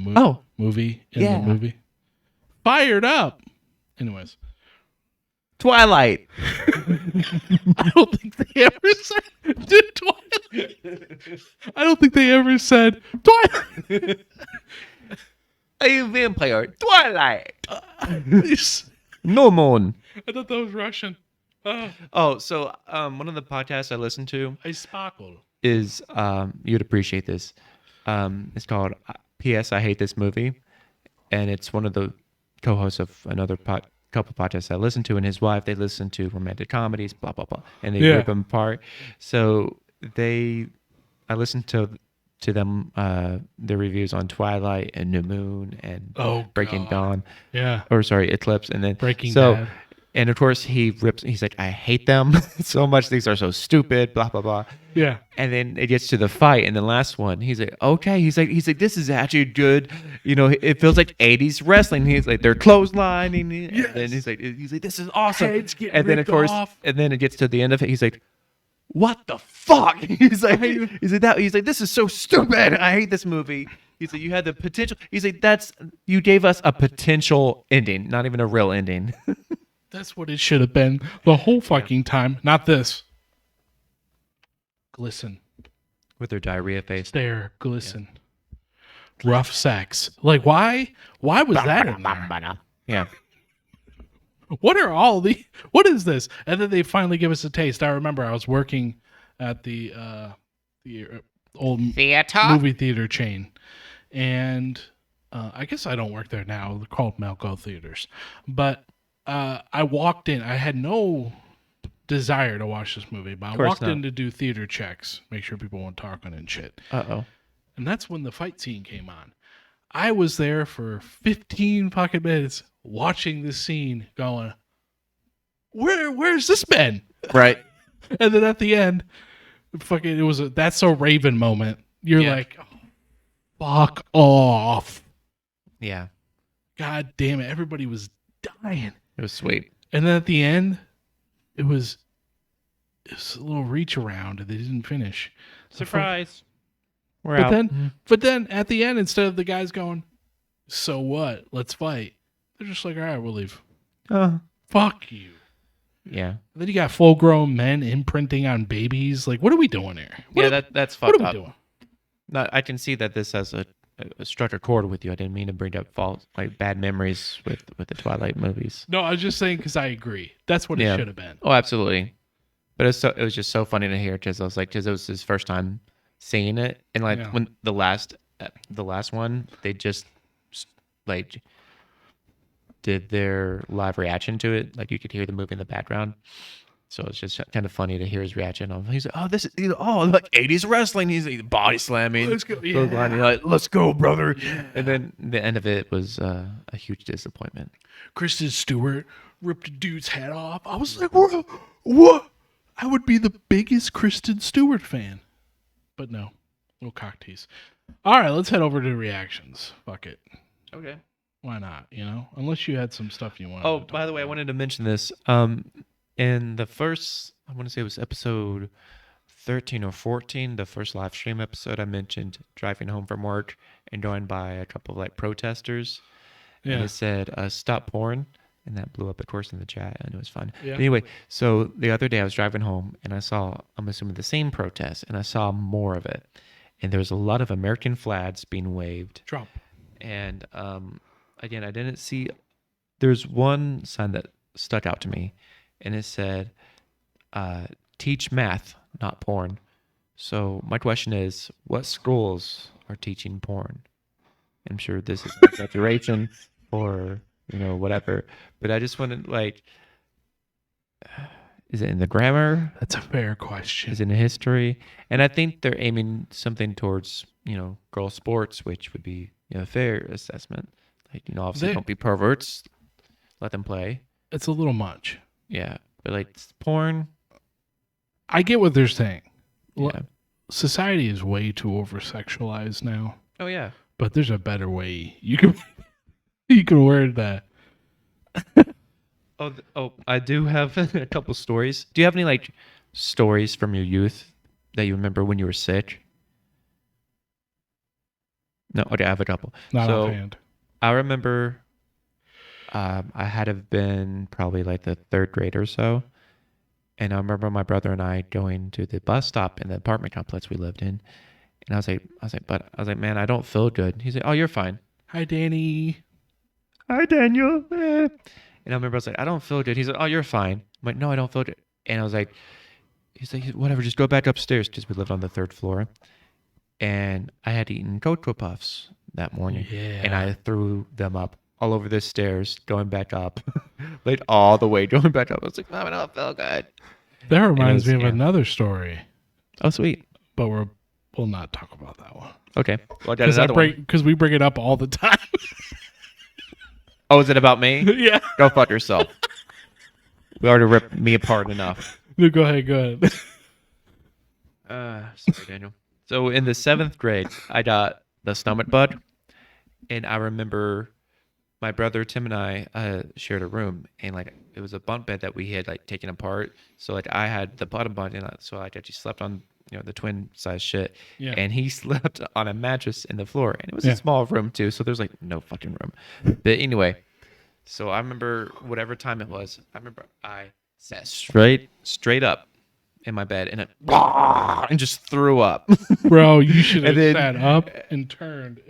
movie in yeah. the movie. Fired up. Anyways. Twilight. I don't think they ever said Twilight. I don't think they ever said Twilight. A vampire. Twilight. I No moon. thought that was Russian. Oh, so one of the podcasts I listen to I sparkle. is you'd appreciate this. It's called P.S. I Hate This Movie, and it's one of the co-hosts of another couple podcasts I listen to, and his wife. They listen to romantic comedies, blah blah blah, and they rip them apart. So I listened to them their reviews on Twilight and New Moon and Breaking Dawn. Yeah. Or sorry, Eclipse, and then Breaking Bad. And of course he rips. He's like, I hate them so much. These are so stupid. Blah blah blah. Yeah. And then it gets to the fight, and the last one, he's like, okay. He's like, this is actually good. You know, it feels like '80s wrestling. He's like, they're clotheslining. Yes. And then he's like, this is awesome. Heads get And then of ripped course, off. and then it gets to the end of it. He's like, what the fuck? He's like, this is so stupid. I hate this movie. He's like, you had the potential. He's like, you gave us a potential ending, not even a real ending. That's what it should have been the whole fucking time. Not this. Glisten. With their diarrhea face. Stare. Glisten. Yeah. Rough sex. Like, why? Why was that in there? Yeah. What is this? And then they finally give us a taste. I remember I was working at the old movie theater chain. And I guess I don't work there now. They're called Melco Theaters. But I walked in. I had no desire to watch this movie, but I walked in to do theater checks, make sure people weren't talking and shit. Uh-oh. And that's when the fight scene came on. I was there for 15 fucking minutes watching this scene going, where's this been? Right. And then at the end, fucking, it was a that's so Raven moment. You're like, oh, fuck off. Yeah. God damn it. Everybody was dying. It was sweet. And then at the end, it was a little reach around and they didn't finish. Surprise. We're out. But then at the end, instead of the guys going, so what? Let's fight. They're just like, all right, we'll leave. Fuck you. Yeah. And then you got full grown men imprinting on babies. Like, what are we doing here? That's fucked up. What are we doing? No, I can see that this has a struck a chord with you. I didn't mean to bring up bad memories with the Twilight movies. No, I was just saying because I agree. That's what it should have been. Oh, absolutely. But it was just so funny to hear because it was his first time seeing it, and when the last one, they just like did their live reaction to it. Like you could hear the movie in the background. So it's just kind of funny to hear his reaction. He's like, like 80s wrestling. He's like body slamming. Let's go. Yeah. Like, let's go, brother. Yeah. And then the end of it was a huge disappointment. Kristen Stewart ripped a dude's head off. I was like, what? I would be the biggest Kristen Stewart fan. But no, little cock tease. All right, let's head over to reactions. Fuck it. Okay. Why not? Unless you had some stuff you wanted. Oh, by the way, I wanted to mention this. In the first, I want to say it was episode 13 or 14, the first live stream episode, I mentioned driving home from work and joined by a couple of protesters. Yeah. And it said, stop porn. And that blew up, of course, in the chat. And it was fun. Yeah. But anyway, so the other day I was driving home and I saw, I'm assuming the same protest, and I saw more of it. And there was a lot of American flags being waved. Trump. And again, I didn't see, there's one sign that stuck out to me. And it said, teach math, not porn. So my question is, what schools are teaching porn? I'm sure this is an exaggeration or, whatever. But I just wanted, Is it in the grammar? That's a fair Is question. it in history? And I think they're aiming something towards, girl sports, which would be, a fair assessment. Like, obviously They, don't be perverts. Let them play. it's a little much. Yeah. But like porn, I get what they're saying. yeah. Society is way too over sexualized now, Oh yeah. but there's a better way you can word that. Oh, I do have a couple stories. Do you have any like stories from your youth that you remember when you were sick? No, okay, I have a couple. Not So offhand. I remember I had to have been probably like the third grade or so. And I remember my brother and I going to the bus stop in the apartment complex we lived in. And but man, I don't feel good. He's like, oh, you're fine. Hi, Danny. Hi, Daniel. And I remember I was like, I don't feel good. He's like, oh, you're fine. I'm like, no, I don't feel good. And I was like, he's like, whatever, just go back upstairs because we lived on the third floor. And I had eaten Cocoa Puffs that morning. Yeah. And I threw them up all over the stairs, going back up, like all the way going back up. I was like, Mom, I don't feel good. That reminds me of yeah. another story, Oh, sweet. but we'll not talk about that one Okay. Well, I got another one. because we bring it up all the time. Oh, is it about me? Yeah. Go fuck yourself. We already ripped me apart enough. No, go ahead. Go ahead. Sorry, Daniel. So in the 7th grade, I got the stomach bug, and I remember my brother Tim and I shared a room, and like it was a bunk bed that we had like taken apart. So like I had the bottom bunk, and so I actually slept on the twin size shit, Yeah. and he slept on a mattress in the floor, and it was Yeah. a small room too. So there's like no fucking room. But anyway, so I remember whatever time it was. I remember I sat straight up in my bed and just threw up. Bro, you should have And then- sat up and turned.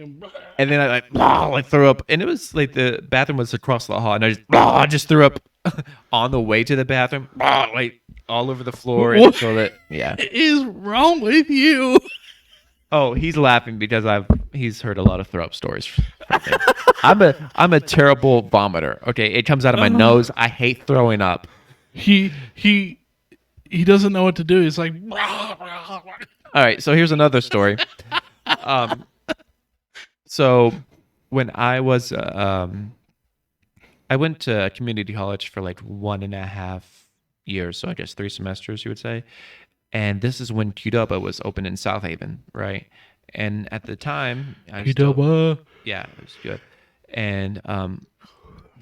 And then I like threw up, and it was like the bathroom was across the hall, and I just threw up on the way to the bathroom, like all over the floor. And What? so that yeah. What is wrong with you? Oh, he's laughing because he's heard a lot of throw up stories. From me. I'm a terrible vomiter. Okay, it comes out of my nose. I hate throwing up. He doesn't know what to do. He's like, All right, so here's another story. So when I was I went to community college for like 1.5 years, so I guess 3 semesters, you would say. And this is when Qdoba was open in South Haven, right? And at the time, Qdoba. yeah, it was good. And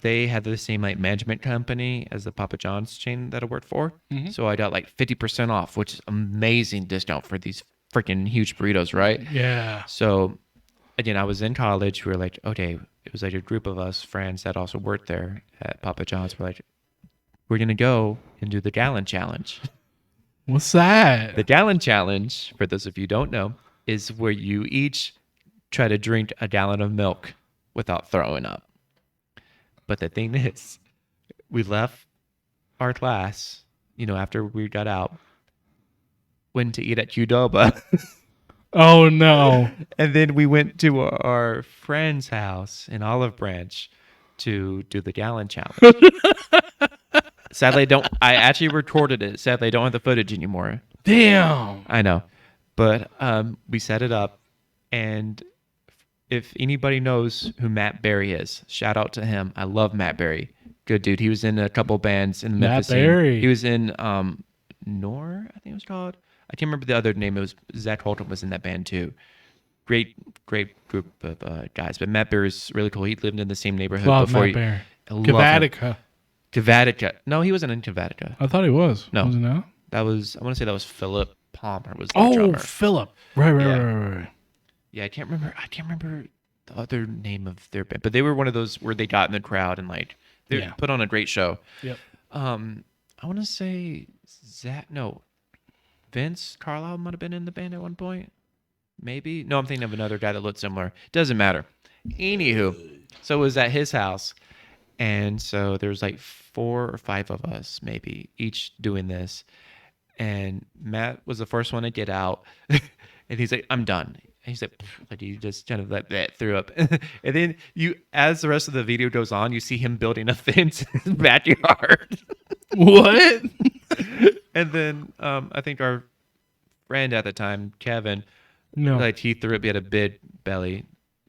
they had the same like management company as the Papa John's chain that I worked for. So I got like 50% off, which is amazing discount for these freaking huge burritos, right? Yeah. So again, I was in college. We were like, okay, it was like a group of us friends that also worked there at Papa John's. We're like, we're gonna go and do the gallon challenge. What's that? The gallon challenge, for those of you who don't know, is where you each try to drink a gallon of milk without throwing up. But the thing is, we left our class, after we got out, went to eat at Qdoba. Oh no. And then we went to our friend's house in Olive Branch to do the gallon challenge. Sadly, I actually recorded it. Sadly, I don't have the footage anymore. Damn. I know. But we set it up. And if anybody knows who Matt Berry is, shout out to him. I love Matt Berry. Good dude. He was in a couple bands in the Memphis scene. Berry. He was in Nor, I think it was called. I can't remember the other name. It was Zach Holton was in that band too. Great group of guys. But Matt Berry is really cool. He lived in the same neighborhood Love before. Matt Bear. I love him. Cavatica. Cavatica. No, he wasn't in Cavatica. I thought he was. No. Was he not? I want to say that was Philip Palmer was the Oh, drummer. Philip. Right. Yeah. Right. Yeah, I can't remember the other name of their band, but they were one of those where they got in the crowd and like they Yeah. put on a great show. Yep. I want to say Vince Carlisle might have been in the band at one point. Maybe. No, I'm thinking of another guy that looked similar. Doesn't matter. Anywho, so it was at his house. And so there's like 4 or 5 of us, maybe, each doing this. And Matt was the first one to get out. And he's like, I'm done. And he's like you just kind of like that threw up. And then as the rest of the video goes on, you see him building a fence in his backyard. What? And then I think our friend at the time, Kevin, No. like he threw up. He had a big belly.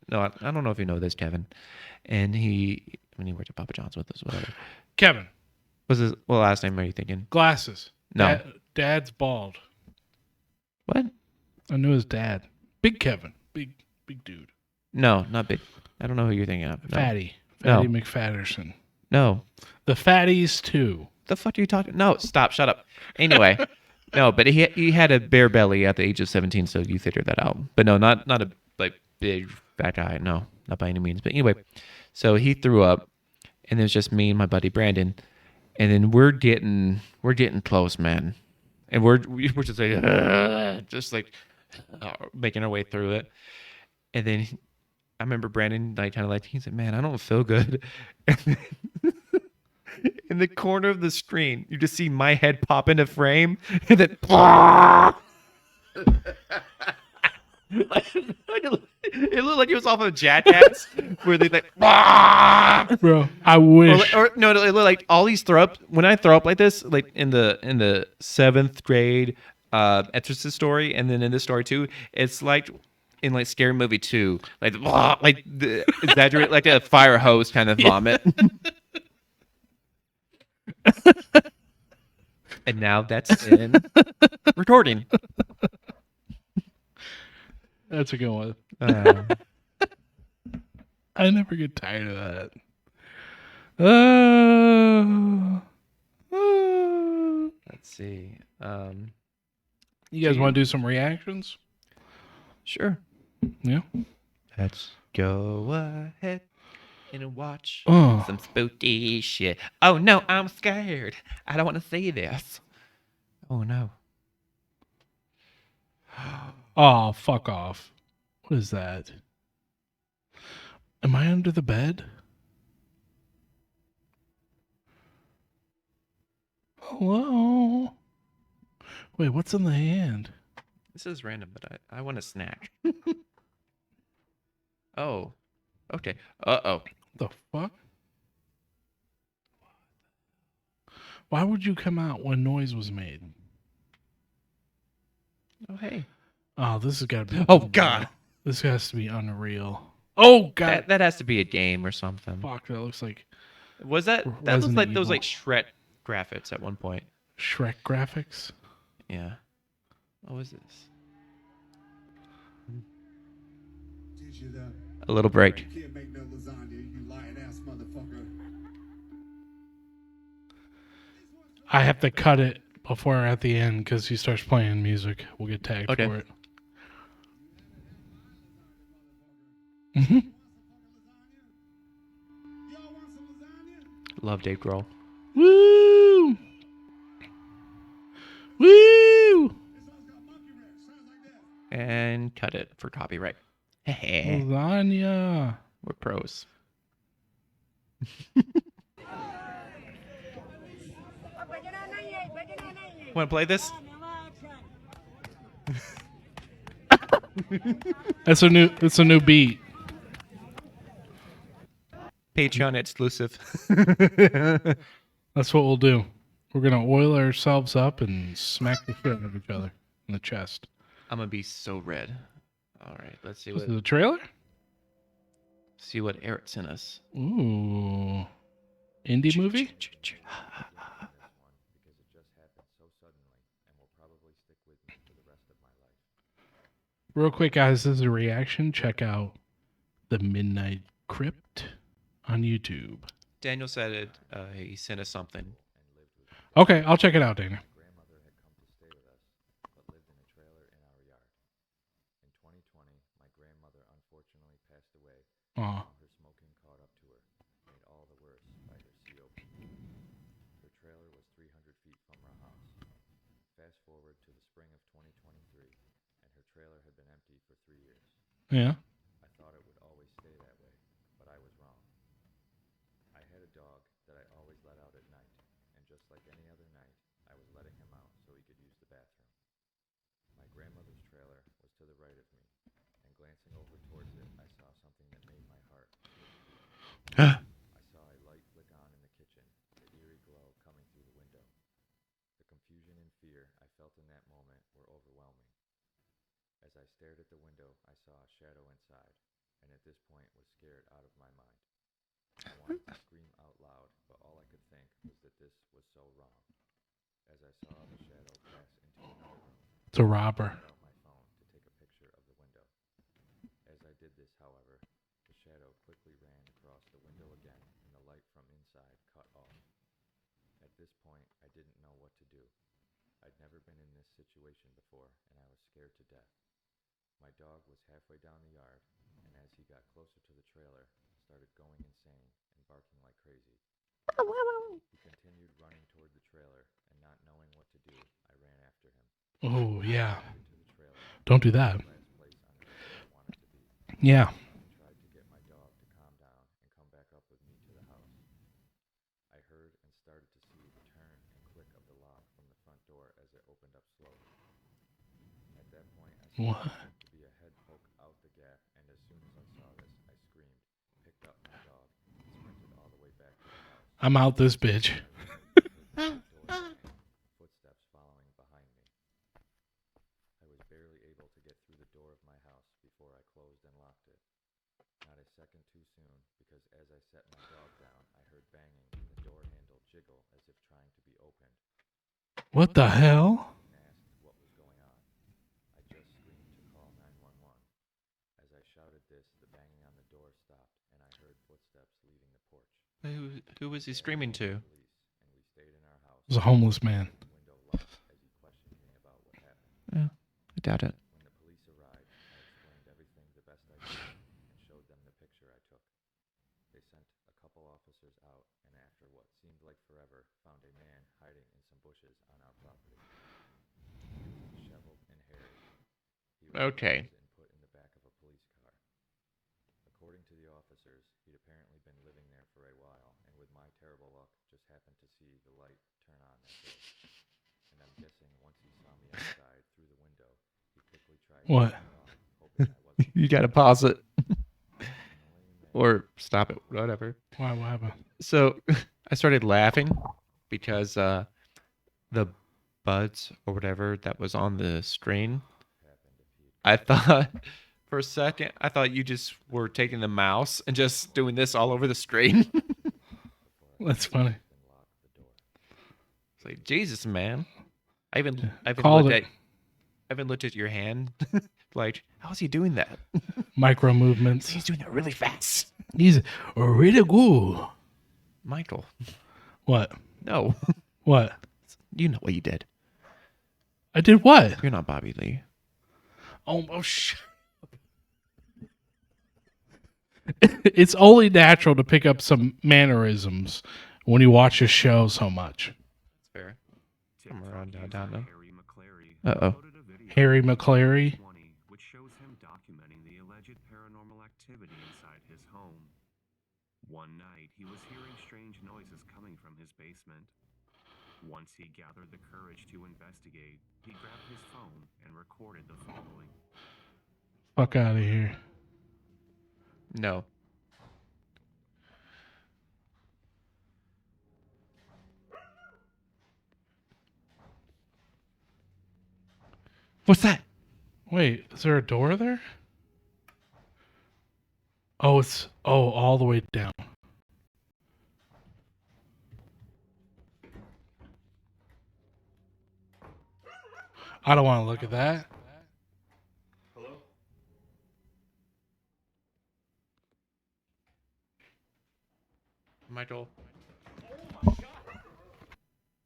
No, I don't know if you know this, Kevin. And when he worked at Papa John's with us, whatever. Kevin. What's his what last name are you thinking? Glasses. No. Dad's bald. What? I knew his dad. Big Kevin. Big dude. No, not big. I don't know who you're thinking of. No. Fatty. No. Fatty McFatterson. No. The Fatties too. The fuck are you talking? No, stop. Shut up. Anyway, no, but he had a bare belly at the age of 17, so you figured that out. But no, not a like big fat guy. No, not by any means. But anyway, so he threw up, and it was just me and my buddy Brandon, and then we're getting close, man, and we're just like making our way through it, and then I remember Brandon like kind of like he said, "Man, I don't feel good." In the corner of the screen, you just see my head pop into frame, and then it looked like it was off of Jackass, where they like, Bro, I wish. or no, it looked like all these throw up. When I throw up like this, like in the 7th grade Exorcist story, and then in this story too, it's like in like Scary Movie 2, like the exaggerate like a fire hose kind of vomit. And now that's in recording. That's a good one. Uh, I never get tired of that. let's see. You guys want to do some reactions? Sure. Yeah. Let's go ahead and watch Oh. some spooky shit. Oh no, I'm scared. I don't want to see this. Oh no. Oh, fuck off. What is that? Am I under the bed? Hello? Wait, what's in the hand? This is random, but I want a snack. Oh. Okay. Uh-oh. The fuck? Why would you come out when noise was made? Oh hey. Oh, this has got to be. Oh god. This has to be unreal. Oh god. That has to be a game or something. Fuck, that looks like Was that looks Resident like those Evil. like Shrek graphics at one point. Shrek graphics. Yeah. What was this? A little break. I have to cut it before at the end because he starts playing music. We'll get tagged Okay. for it. Mm-hmm. Love Dave Grohl. Woo! Woo! And cut it for copyright. Lasagna. We're pros. Want to play this? It's a new beat. Patreon exclusive. That's what we'll do. We're gonna oil ourselves up and smack the shit out of each other in the chest. I'm gonna be so red. All right, let's see This what is a trailer? Eric sent us. Ooh. Indie movie? Real quick, guys, this is a reaction. Check out The Midnight Crypt on YouTube. Daniel said it. He sent us something. Okay, I'll check it out, Dana. Grandmother had come to stay with us, but lived in a trailer in our yard. In 2020, my grandmother unfortunately passed away. Aw. Her smoking caught up to her, made all the worse by her COPD. Her trailer was 300 feet from our house. Fast forward to the spring of 2023, and her trailer had been empty for 3 years. Yeah. I thought it would always stay that way, but I was wrong. I had a dog that I always let out at night, and just like any other night, I was letting him out so he could use the bathroom. My grandmother's trailer was to the right of me, and glancing over towards it, I saw something that made my heart leap. I saw a light flick on in the kitchen, the eerie glow coming through the window. fear I felt in that moment were overwhelming. As I stared at the window, I saw a shadow inside, and at this point was scared out of my mind. I wanted to scream out loud, but all I could think was that this was so wrong. As I saw the shadow pass into another room, It's a I robber. got out my phone to take a picture of the window. As I did this, however, the shadow quickly ran across the window again, and the light from inside cut off. At this point, I didn't know what to do. I'd never been in this situation before, and I was scared to death. My dog was halfway down the yard, and as he got closer to the trailer, started going insane and barking like crazy. He continued running toward the trailer, and not knowing what to do, I ran after him. Oh, yeah. I made it to the trailer, Don't do that. the last place on earth I wanted to be. Yeah. I tried to get my dog to calm down and come back up with me to the house. I heard and started to see the turn and click of the lock from the front door as it opened up slowly. At that point, I saw What? what seemed to be a head poke out the gap, and as soon as I saw this, I screamed, picked up my dog, and sprinted all the way back to the house. I'm out this bitch. Footsteps following behind me. I was barely able to get through the door of my house before I closed and locked it. Not a second too soon, because as I set my dog down, I heard banging and the door handle jiggle as if trying to be opened. What the hell? And asked what was going on. I just screamed to call 911. As I shouted this, the banging on the door stopped, and I heard footsteps leaving the porch. Who was he screaming to? Police, and we stayed in our house. It was a homeless man. The window locked as he questioned me about what happened. Yeah, I doubt it. When the police arrived, I explained everything the best I could and showed them the picture I took. They sent a couple officers out, and after what seemed like forever, found a man hiding in some bushes on our property. He was disheveled and hairy. He was Okay. arrested and put in the back of a police car. According to the officers, he'd apparently been living there for a while, and with my terrible luck, just happened to see the light turn on that day. And I'm guessing once he saw me outside through the window, he quickly tried What? to get off, hoping I wasn't You gotta pause it personally mad. or stop it, whatever. Why? What happened? So I started laughing because the buds or whatever that was on the screen, Happened if he'd I thought for a second, I thought you just were taking the mouse and just doing this all over the screen. before I That's funny. and locked the door. It's like, Jesus, man. I even Called looked it. at your hand. Like, how's he doing that? Micro movements. He's doing it really fast. He's really good. Michael, What? no. What? You know what you did. I did what? You're not Bobby Lee. Oh, shit. It's only natural to pick up some mannerisms when you watch a show so much. That's fair. TikTok around user down now. Harry McClary Uh-oh. uploaded a video Harry in McClary? 2020 which shows him documenting the alleged paranormal activity inside his home. One night, he was hearing strange noises coming from his basement. Once he gathered the courage to investigate, he grabbed his phone and recorded the following. Fuck out of here. No. What's that? Wait, is there a door there? Oh, it's all the way down. I don't want to look at that. Michael.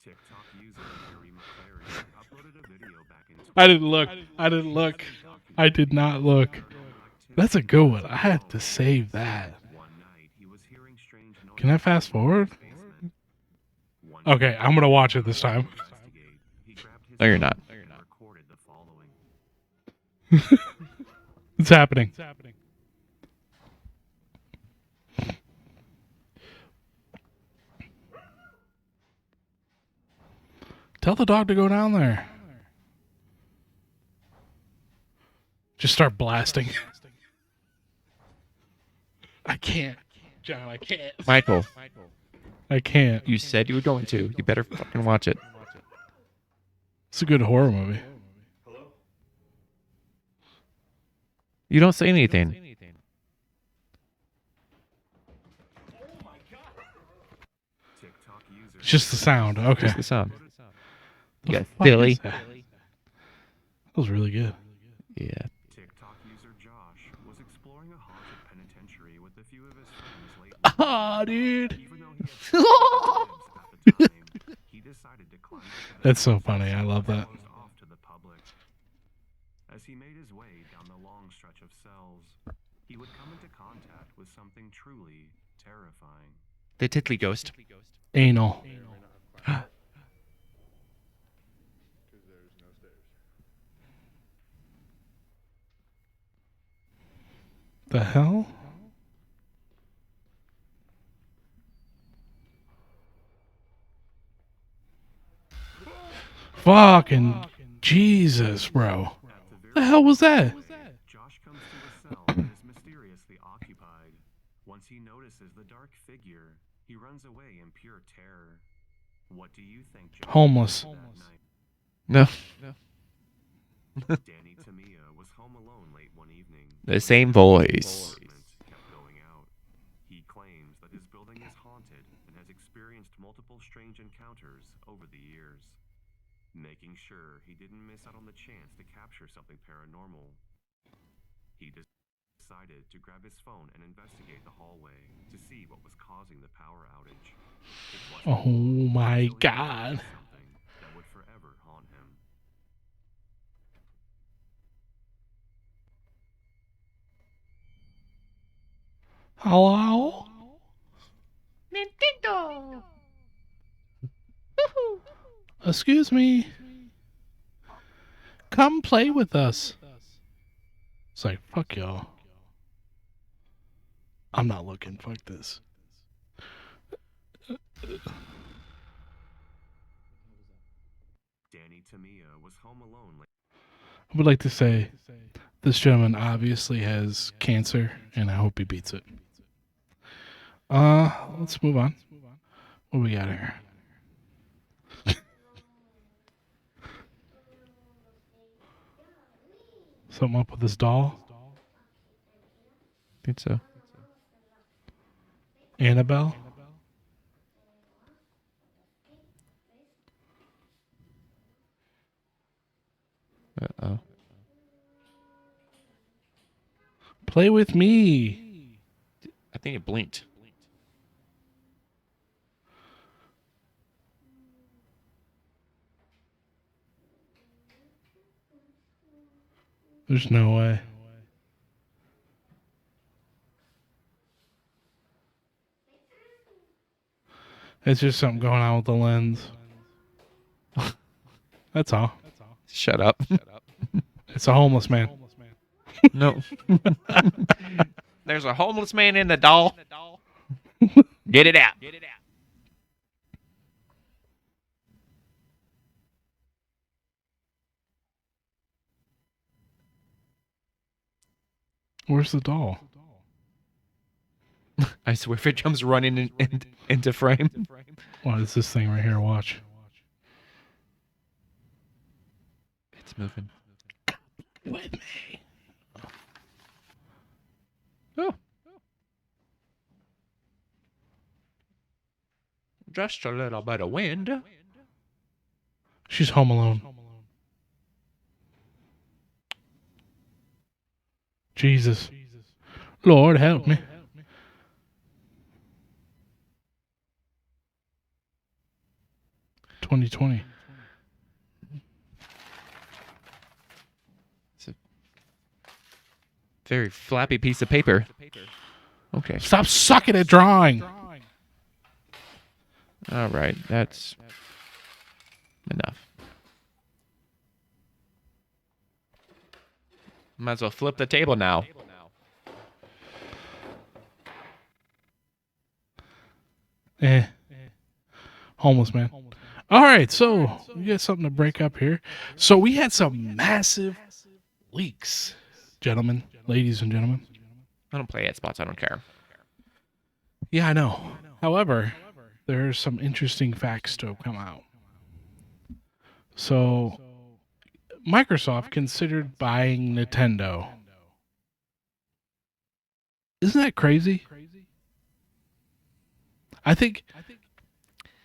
TikTok user Harry McClary uploaded a video back in I didn't look. I didn't look. I did not look. paranormal That's a activity good one. inside I his had home. to save that. One night, he was hearing strange noises Can I fast coming from forward? his basement. Once Okay, he I'm gonna watch it this time. investigate, he grabbed his No, you're phone not. and recorded the following. It's happening. Tell the dog to go down there. Just start blasting. I can't. John, I can't. Michael, I can't. you said you were going to. You better fucking watch it. It's a good horror movie. Hello? You don't say anything. TikTok user It's just the sound. Okay. Just the sound. The You got fuck silly. is that? That was really good. Yeah. TikTok user Josh was exploring a haunted penitentiary with a few of his friends lately. Ah, dude. Even though he had at the time, he decided to climb up to the That's so fence funny. I love that. closed off to the public. As he made his way down the long stretch of cells, he would come into contact with something truly terrifying. The Titley ghost. Anal. Because there's no stairs. The hell? Fucking Jesus, bro. At The hell was that? Josh comes to a cell that is mysteriously occupied. Once he notices the dark figure, he runs away in pure terror. What do you think, Josh? Homeless. That night, No. Danny Tamia was home alone late one evening. The same voice. Kept going out. He claims that his building is haunted and has experienced multiple strange encounters over the years. Making sure he didn't miss out on the chance to capture something paranormal, he decided to grab his phone and investigate the hallway to see what was causing the power outage. It wasn't Oh my until he God. noticed something that would forever haunt him. Hello? Nintendo. Excuse me. Come play with us. It's like, fuck y'all. I'm not looking. Fuck this. Danny Tamia was home alone late. I would like to say this gentleman obviously has cancer, and I hope he beats it. Let's move on. What we got here? Something up with this doll? I think so. Annabelle? Uh-oh. Play with me. I think it blinked. There's no way. It's just something going on with the lens. That's all. Shut up. It's a homeless man. No. There's a homeless man in the doll. Get it out. Where's the doll? I swear if it comes running into frame. What is this thing right here? Watch. It's moving. With me. Oh. Just a little bit of wind. She's home alone. Jesus. Lord, help me. $2020. It's a very flappy piece of paper. Okay. Stop sucking at drawing. All right. That's enough. Might as well flip the table now. Homeless man. All right, so we got something to break up here. So we had some massive leaks, gentlemen, ladies and gentlemen. I don't play at spots. I don't care. Yeah, I know. However, there are some interesting facts to come out. So Microsoft considered buying Nintendo. Isn't that crazy? I think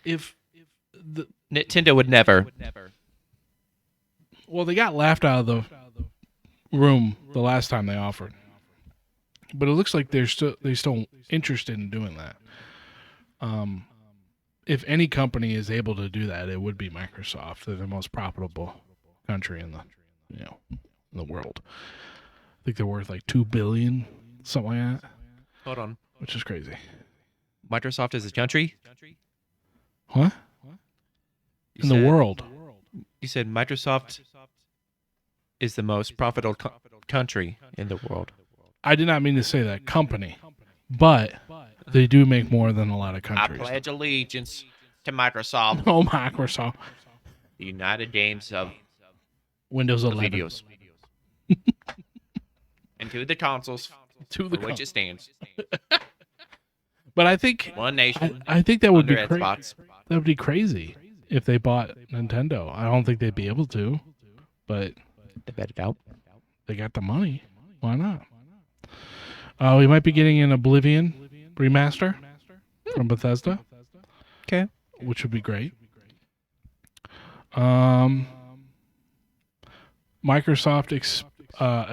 if the Nintendo would never. well, they got laughed out of the room the last time they offered, but it looks like they're still interested in doing that. If any company is able to do that, it would be Microsoft. They're the most profitable country in the world. I think they're worth like $2 billion, something like that, Hold on. which is crazy. Microsoft is a country? What? In the world. You said Microsoft is the most profitable country in the world. I did not mean to say that company, but they do make more than a lot of countries. I pledge allegiance to Microsoft, Oh, Microsoft. the United Games of Windows 11. Videos, and to the consoles To the for which it stands. But I think One nation I think that would under be its crazy. spots. That would be crazy if they bought Nintendo. I don't think they'd be able to, but They bet it out. they got the money. Why not? We might be getting an Oblivion remaster from Bethesda. Okay. Which would be great. Microsoft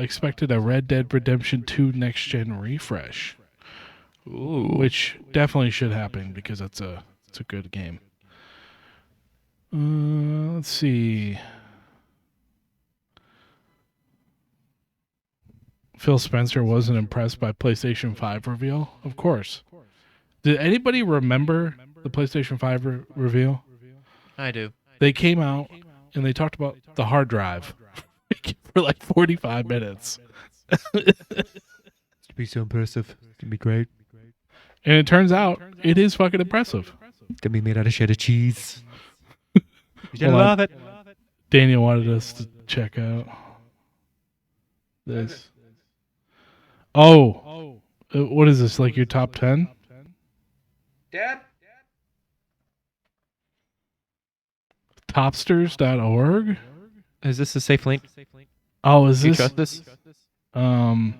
expected a Red Dead Redemption 2 next gen refresh, which definitely should happen because it's a good game. Let's see. Phil Spencer wasn't impressed by PlayStation 5 reveal? Of course. Did anybody remember the PlayStation 5 reveal? I do. They came out and they talked about the hard drive for like 45 minutes. It's gonna be so impressive. It's gonna be great. And it turns out it is fucking impressive. It's gonna be made out of cheddar cheese. You're gonna love it. Daniel wanted us to check out this. Oh, what is this? Like your top 10? Dad? Topsters.org? Is this a safe link? Oh, is Do you this? trust this? I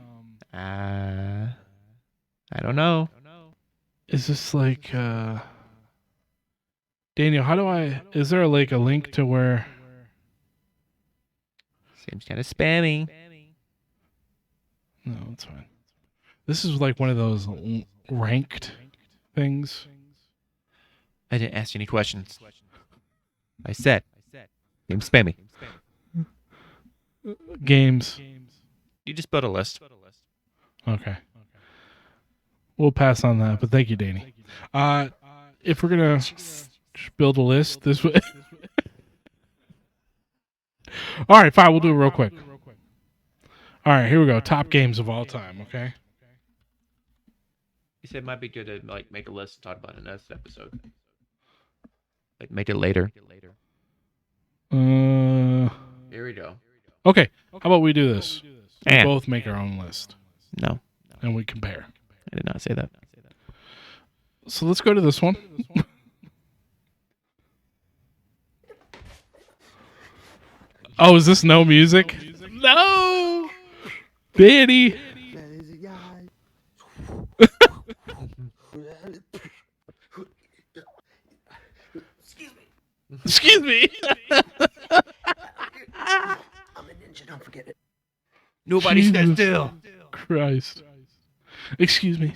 don't know. Is this like Daniel, is there like a link to where Seems kind of spammy. No, it's fine. This is like one of those ranked things. I didn't ask you any questions. I said, seems spammy. Games. You just built a list. Okay. We'll pass on that, but thank you, Danny. If we're gonna build a list this way. All right, fine. We'll do it real quick. All right, here we go. Top games of all time. Okay. You said it might be good to like make a list and talk about it in next episode. Like make it later. Here we go. Okay. How about we do this? We Eh. both make our own list No, and we compare. I did not say that. So let's go to this one. Oh, is this no music? No, Danny. Excuse me. I'm a ninja, don't forget it. Nobody Jesus stand still. Christ. Excuse me.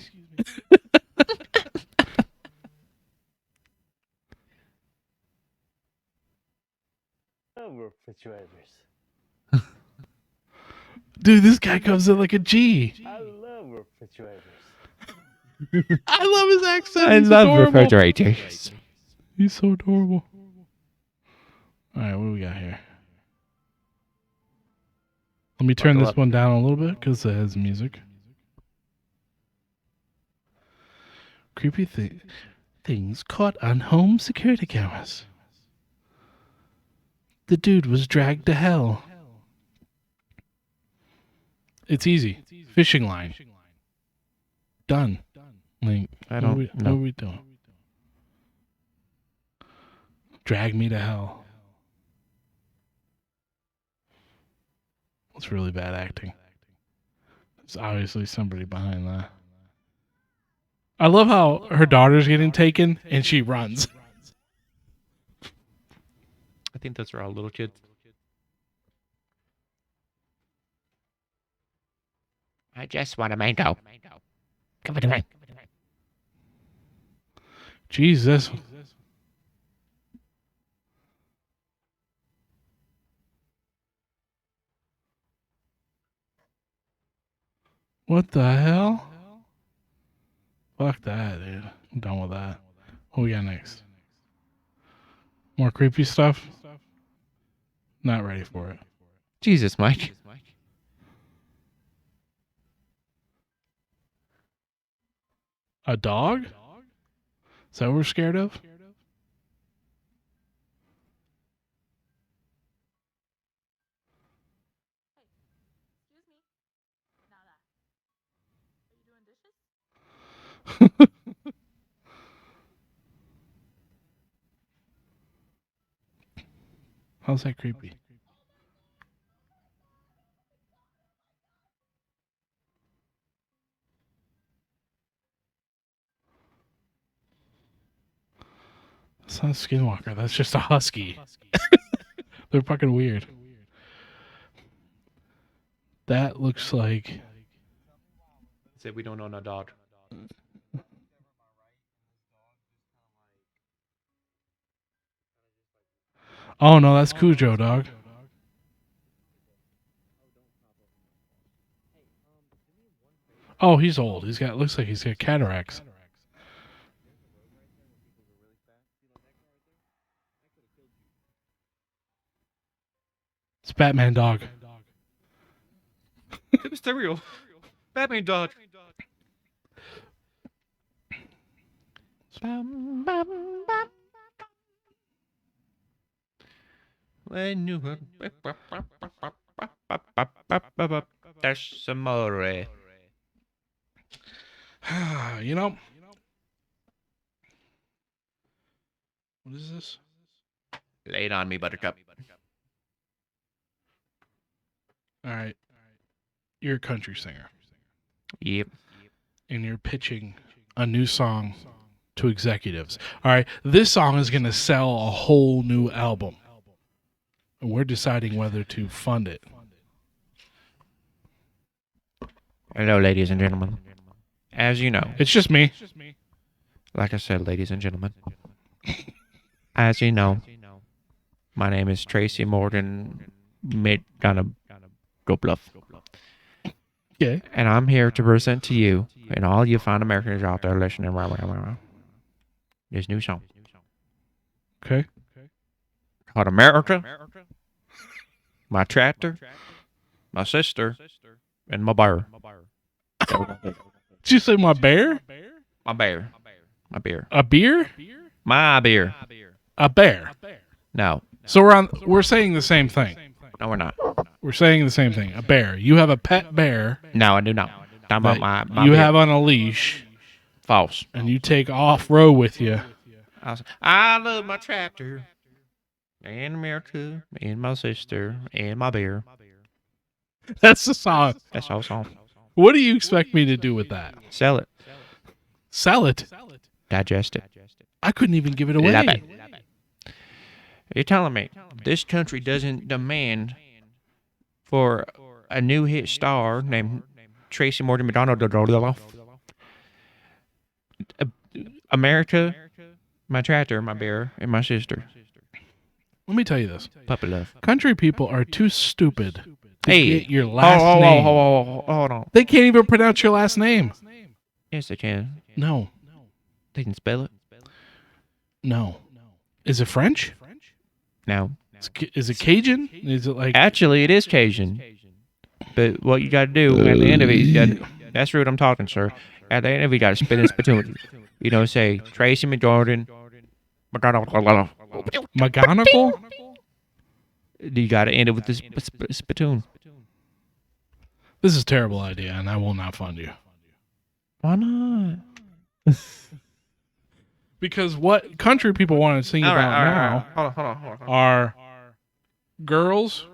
Refrigerators. Dude, this guy comes in like a G. I love refrigerators. I love his accent. I He's love adorable. refrigerators. He's so adorable. All right, what do we got here? Let me turn Buckle this up. one down a little bit because it has music. Creepy things caught on home security cameras. The dude was dragged to hell. It's easy. Fishing line. Done. Like, I don't what know. are we doing? Drag me to hell. It's really bad acting. There's obviously somebody behind that. I love how her daughter's getting taken and she runs. I think those are all little kids. I just want a mango. Give it to me. Jesus. What the hell? Fuck that, dude. I'm done with that. What we got next? More creepy stuff? Not ready for it. Jesus, Mike. A dog? Is that what we're scared of? How's that creepy? That's not a skinwalker. That's just a husky. They're fucking weird. That looks like... Said we don't own a dog. Oh, no, that's Cujo, dog. Oh, he's old. Looks like he's got cataracts. It's Batman dog. It was Mysterio. Batman dog. When you there's some more. You know? What is this? Lay it on me, Buttercup. All right. You're a country singer. Yep. And you're pitching a new song to executives. All right. This song is going to sell a whole new album. And we're deciding whether to fund it. Hello, ladies and gentlemen. As you know, It's just me. like I said, ladies and gentlemen, as you know, my name is Tracy Morgan Bluff. Yeah. And I'm here to present to you and all you fine Americans out there listening this new song Okay. called America, My Tractor, My Sister, and My Bear. Did you say my bear? My bear. My beer. A beer? My beer. A bear. No. So we're saying the same thing. No, we're not. We're saying the same thing. A bear. You have a pet bear No, I do not. Talking about that my you beer. have on a leash, False. and you take off-road with you. I love my tractor. And America. And my sister. And my beer. That's the song. That's all song. What do you expect me to do with that? Sell it. Sell it? Digest it. I couldn't even give it away. Love it. You're telling me this country doesn't demand for a new hit star named Tracy Morgan McDonald, America, my tractor, my bear, and my sister. Let me tell you this. Puppy love. Country people are too stupid to Hey, get your last name. hold on. They can't even pronounce your last name. Yes, they can. No. They can spell it. No. Is it French? No. Is it Cajun? Is it like... Actually, it is Cajun. But what you got to do at the end of it, that's rude. I'm talking, sir. At the end of it, you got to spit in spittoon. You know, say Tracy McJordan. McGonagall? You got to end it with this spittoon. This is a terrible idea, and I will not fund you. Why not? Because what country people want to sing about now Hold on. are girls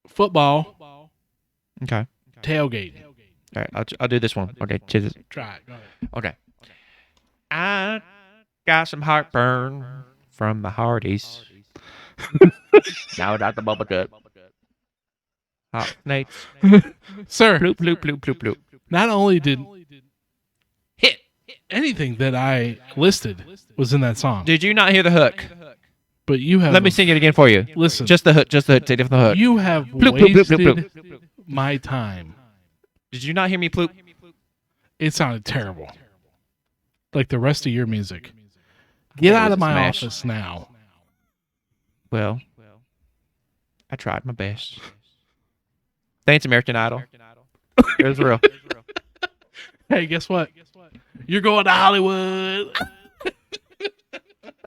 football, Okay. tailgate. All right. I'll do this one. Okay. Cheers. Try it. Go ahead. Okay. I got some heartburn from my Hardee's. Now without the bubble gut. Hot nights. Sir, Bloop, bloop, bloop, bloop, bloop. not only did Hit. anything that I listed was in that song, Did you not hear the hook? but you have Let me sing it again for you. Listen, Just the hook. Just the hook. Take it from the hook. you have Bloop, bloop, bloop, bloop, wasted my time. Did you not hear me bloop? It sounded terrible, like the rest of your music. Get It out was of a my smash. office now. Well, I tried my best. Thanks, American Idol. It was real. Hey, guess what? You're going to Hollywood. Oh,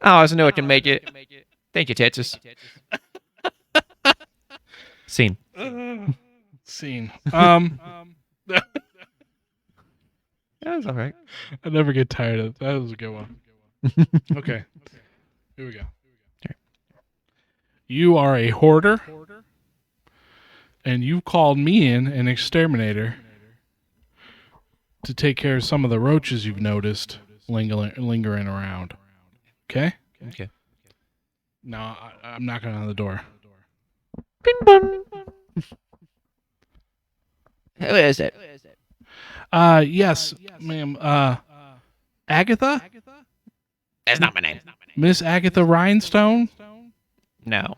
I know I can make it. Thank you, Texas. Scene. Scene. That was all right. I never get tired of that. Was a good one. Okay. Here we go. You are a hoarder, and you called me in, an exterminator, to take care of some of the roaches you've noticed lingering around. Okay? Okay. No, I'm knocking on the door. Bing bong. Who is it? Yes, ma'am. Agatha? That's not my name. Miss Agatha Rhinestone? No.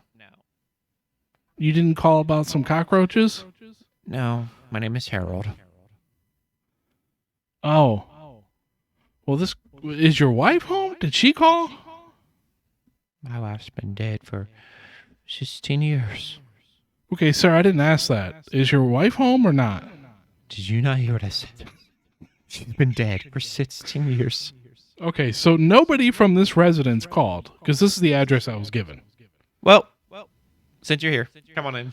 You didn't call about some cockroaches? No. My name is Harold. Oh. Well, this is your wife home? Did she call? My wife's been dead for 16 years. Okay, sir, I didn't ask that. Is your wife home or not? Did you not hear what I said? She's been dead for 16 years. Okay, so nobody from this residence called, because this is the address I was given. Well, since you're here, come on in.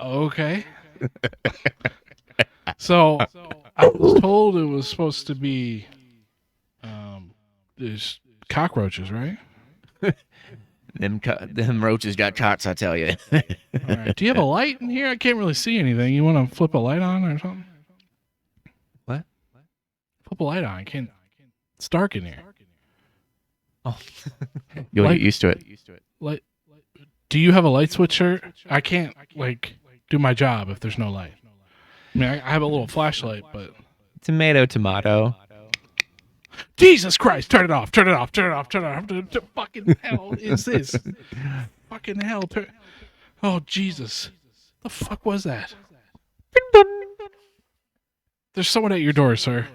Okay. So I was told it was supposed to be there's cockroaches, right? Them roaches got cots, I tell you. All right. Do you have a light in here? I can't really see anything. You want to flip a light on or something? What? Flip a light on. I can't. It's dark in here. Oh. You'll Light- get used to it. Light. Do you have a light switch, sir? I can't do my job if there's no light. I mean, I have a little flashlight, but Tomato. Jesus Christ! Turn it off! Turn it off! Turn it off! Turn it off! The fucking hell is this? Fucking hell! Oh Jesus! The fuck was that? There's someone at your door, sir.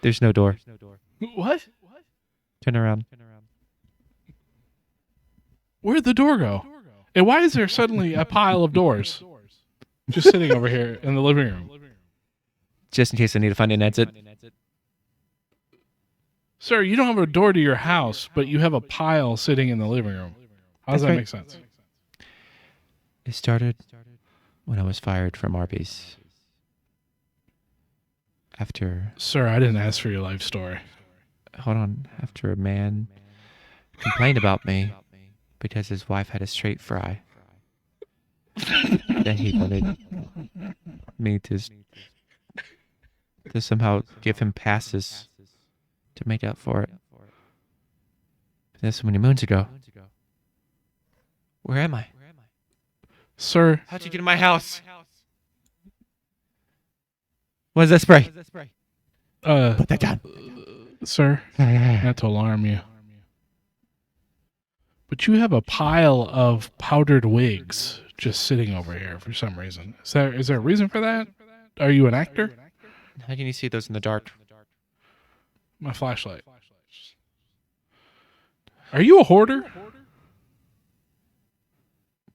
There's no door. What? Turn around. Where'd the door go? And why is there suddenly a pile of doors just sitting over here in the living room? Just in case I need to find an exit. Sir, you don't have a door to your house, but you have a pile sitting in the living room. How does That's that right. make sense? It started when I was fired from Arby's. After, Sir, I didn't ask for your life story. hold on, after a man complained about me because his wife had a straight fry. Then he wanted me to somehow give him passes to make up for it. But that's so many moons ago. Where am I? Sir, How'd you get in my house? What is that spray? Put that down. sir, not to alarm you, but you have a pile of powdered wigs just sitting over here for some reason. Is there a reason for that? Are you an actor? How can you see those in the dark? My flashlight. Are you a hoarder?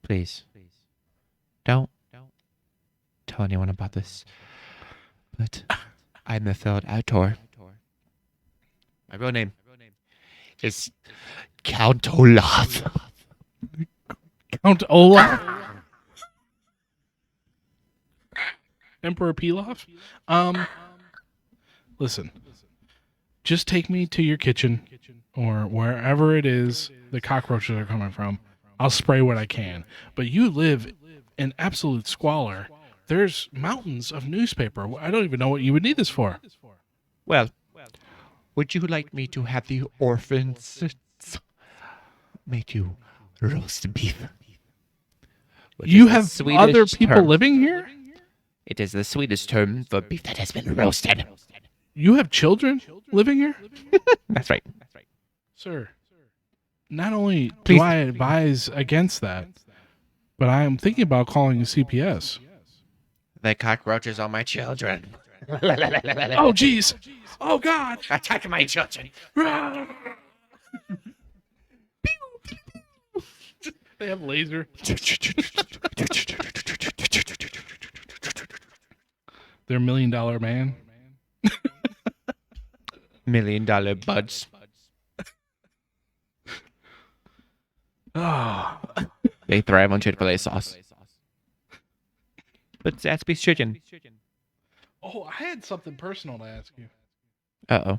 Please. Don't tell anyone about this. But I'm a failed outdoor. My real name is Count Olaf. Count Olaf? Emperor Pilaf? Listen. Just take me to your kitchen or wherever it is the cockroaches are coming from. I'll spray what I can. But you live in absolute squalor. There's mountains of newspaper. I don't even know what you would need this for. Well, would you like me to have the orphans make you roast beef? Which You is the have Swedish other people term. living here? It is the Swedish term for beef that has been roasted. You have children living here? That's right. Sir, not only Please. do I advise against that, but I am thinking about calling CPS. The cockroaches are my children. Oh, jeez. Oh, God. Attack my children. They have laser. They're $1 million man. $1 million buds. Oh. They thrive on Chick-fil-A sauce. But Zaxby's chicken. Oh, I had something personal to ask you. Uh-oh.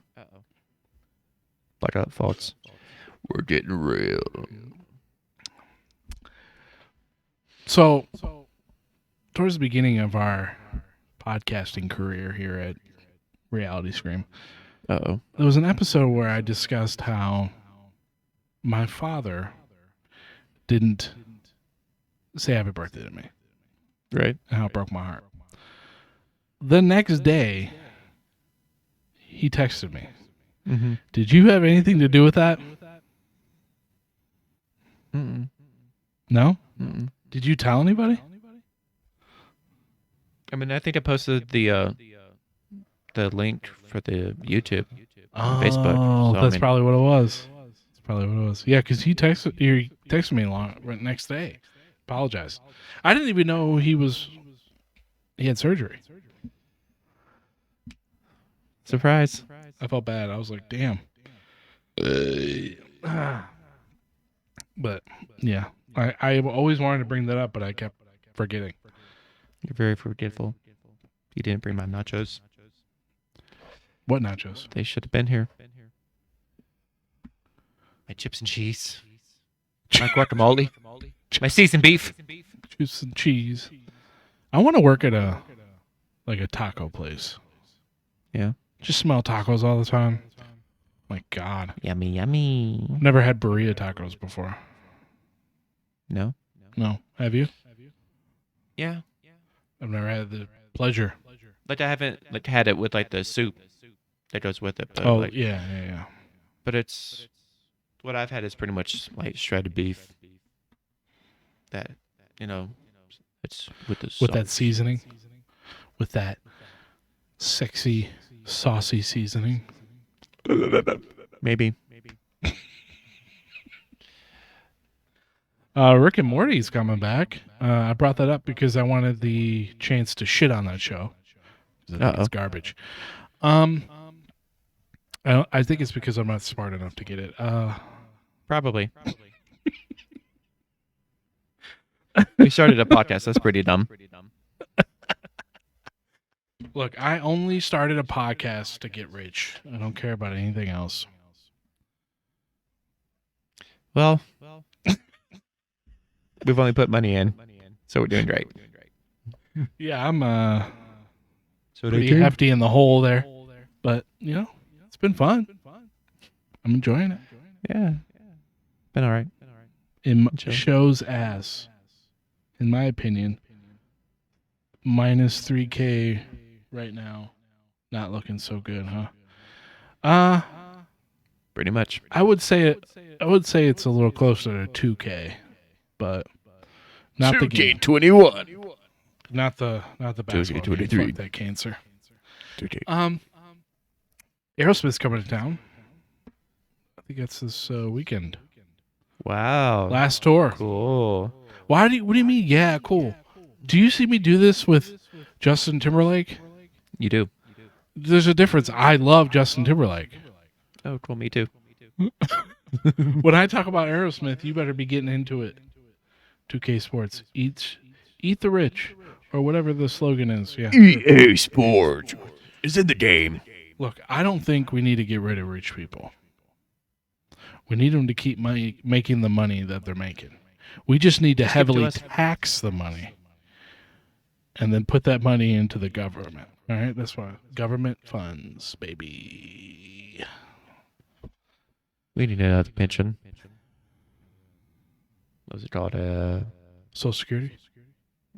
Black out faults. We're getting real. So, towards the beginning of our podcasting career here at RealityScream, Uh-oh. there was an episode where I discussed how my father didn't say happy birthday to me, Right. and how it broke my heart. The next day, he texted me. Mm-hmm. Did you have anything to do with that? Mm-mm. No? Mm-mm. Did you tell anybody? I mean, I think I posted the link for the YouTube on Facebook. Oh, So, that's probably what it was. That's probably what it was. Yeah, because he texted me next day. Apologize. I didn't even know he had surgery. surprise. I felt bad. I was like, damn. But yeah, I always wanted to bring that up, but I kept forgetting. You're very forgetful. You didn't bring my nachos. What nachos? They should have been here. My chips and cheese. My guacamole. My seasoned beef. Juice and cheese. I want to work at a taco place. Yeah. Just smell tacos all the time. My God. Yummy, yummy. Never had burrito tacos before. No? No. Have you? Yeah. I've never had the pleasure. Like I haven't had it with like the soup that goes with it. But, Oh, like, yeah. But it's what I've had is pretty much like shredded beef. That it's with the With that sauce. seasoning. With that sexy, saucy seasoning. Maybe. Rick and Morty's coming back. I brought that up because I wanted the chance to shit on that show. I think it's garbage. I think it's because I'm not smart enough to get it. Probably. We started a podcast. That's pretty dumb. Look, I only started a podcast to get rich. I don't care about anything else. Well, we've only put money in, so we're doing great. Yeah, I'm So pretty hefty in the hole there. But, it's been fun. I'm enjoying it. Yeah. Been all right. Chill. Show's ass, in my opinion, minus 3K right now. Not looking so good, huh? Pretty much. I would say it's a little closer to 2K, but not the game. 21. Not the basketball game. 2K23. Fuck that cancer. Aerosmith's coming to town. I think that's this weekend. Wow. Last tour. Cool. What do you mean? Yeah, cool. Do you see me do this with Justin Timberlake? You do. There's a difference. I love Justin Timberlake. Oh, cool. Me too. When I talk about Aerosmith, you better be getting into it. 2K Sports. Eat the rich. Or whatever the slogan is. Yeah. EA Sports is in the game. Look, I don't think we need to get rid of rich people. We need them to keep making the money that they're making. We just need to Just give it to heavily us. tax the money and then put that money into the government. All right? That's why government funds, baby. We need another pension. What was it called? Social Security,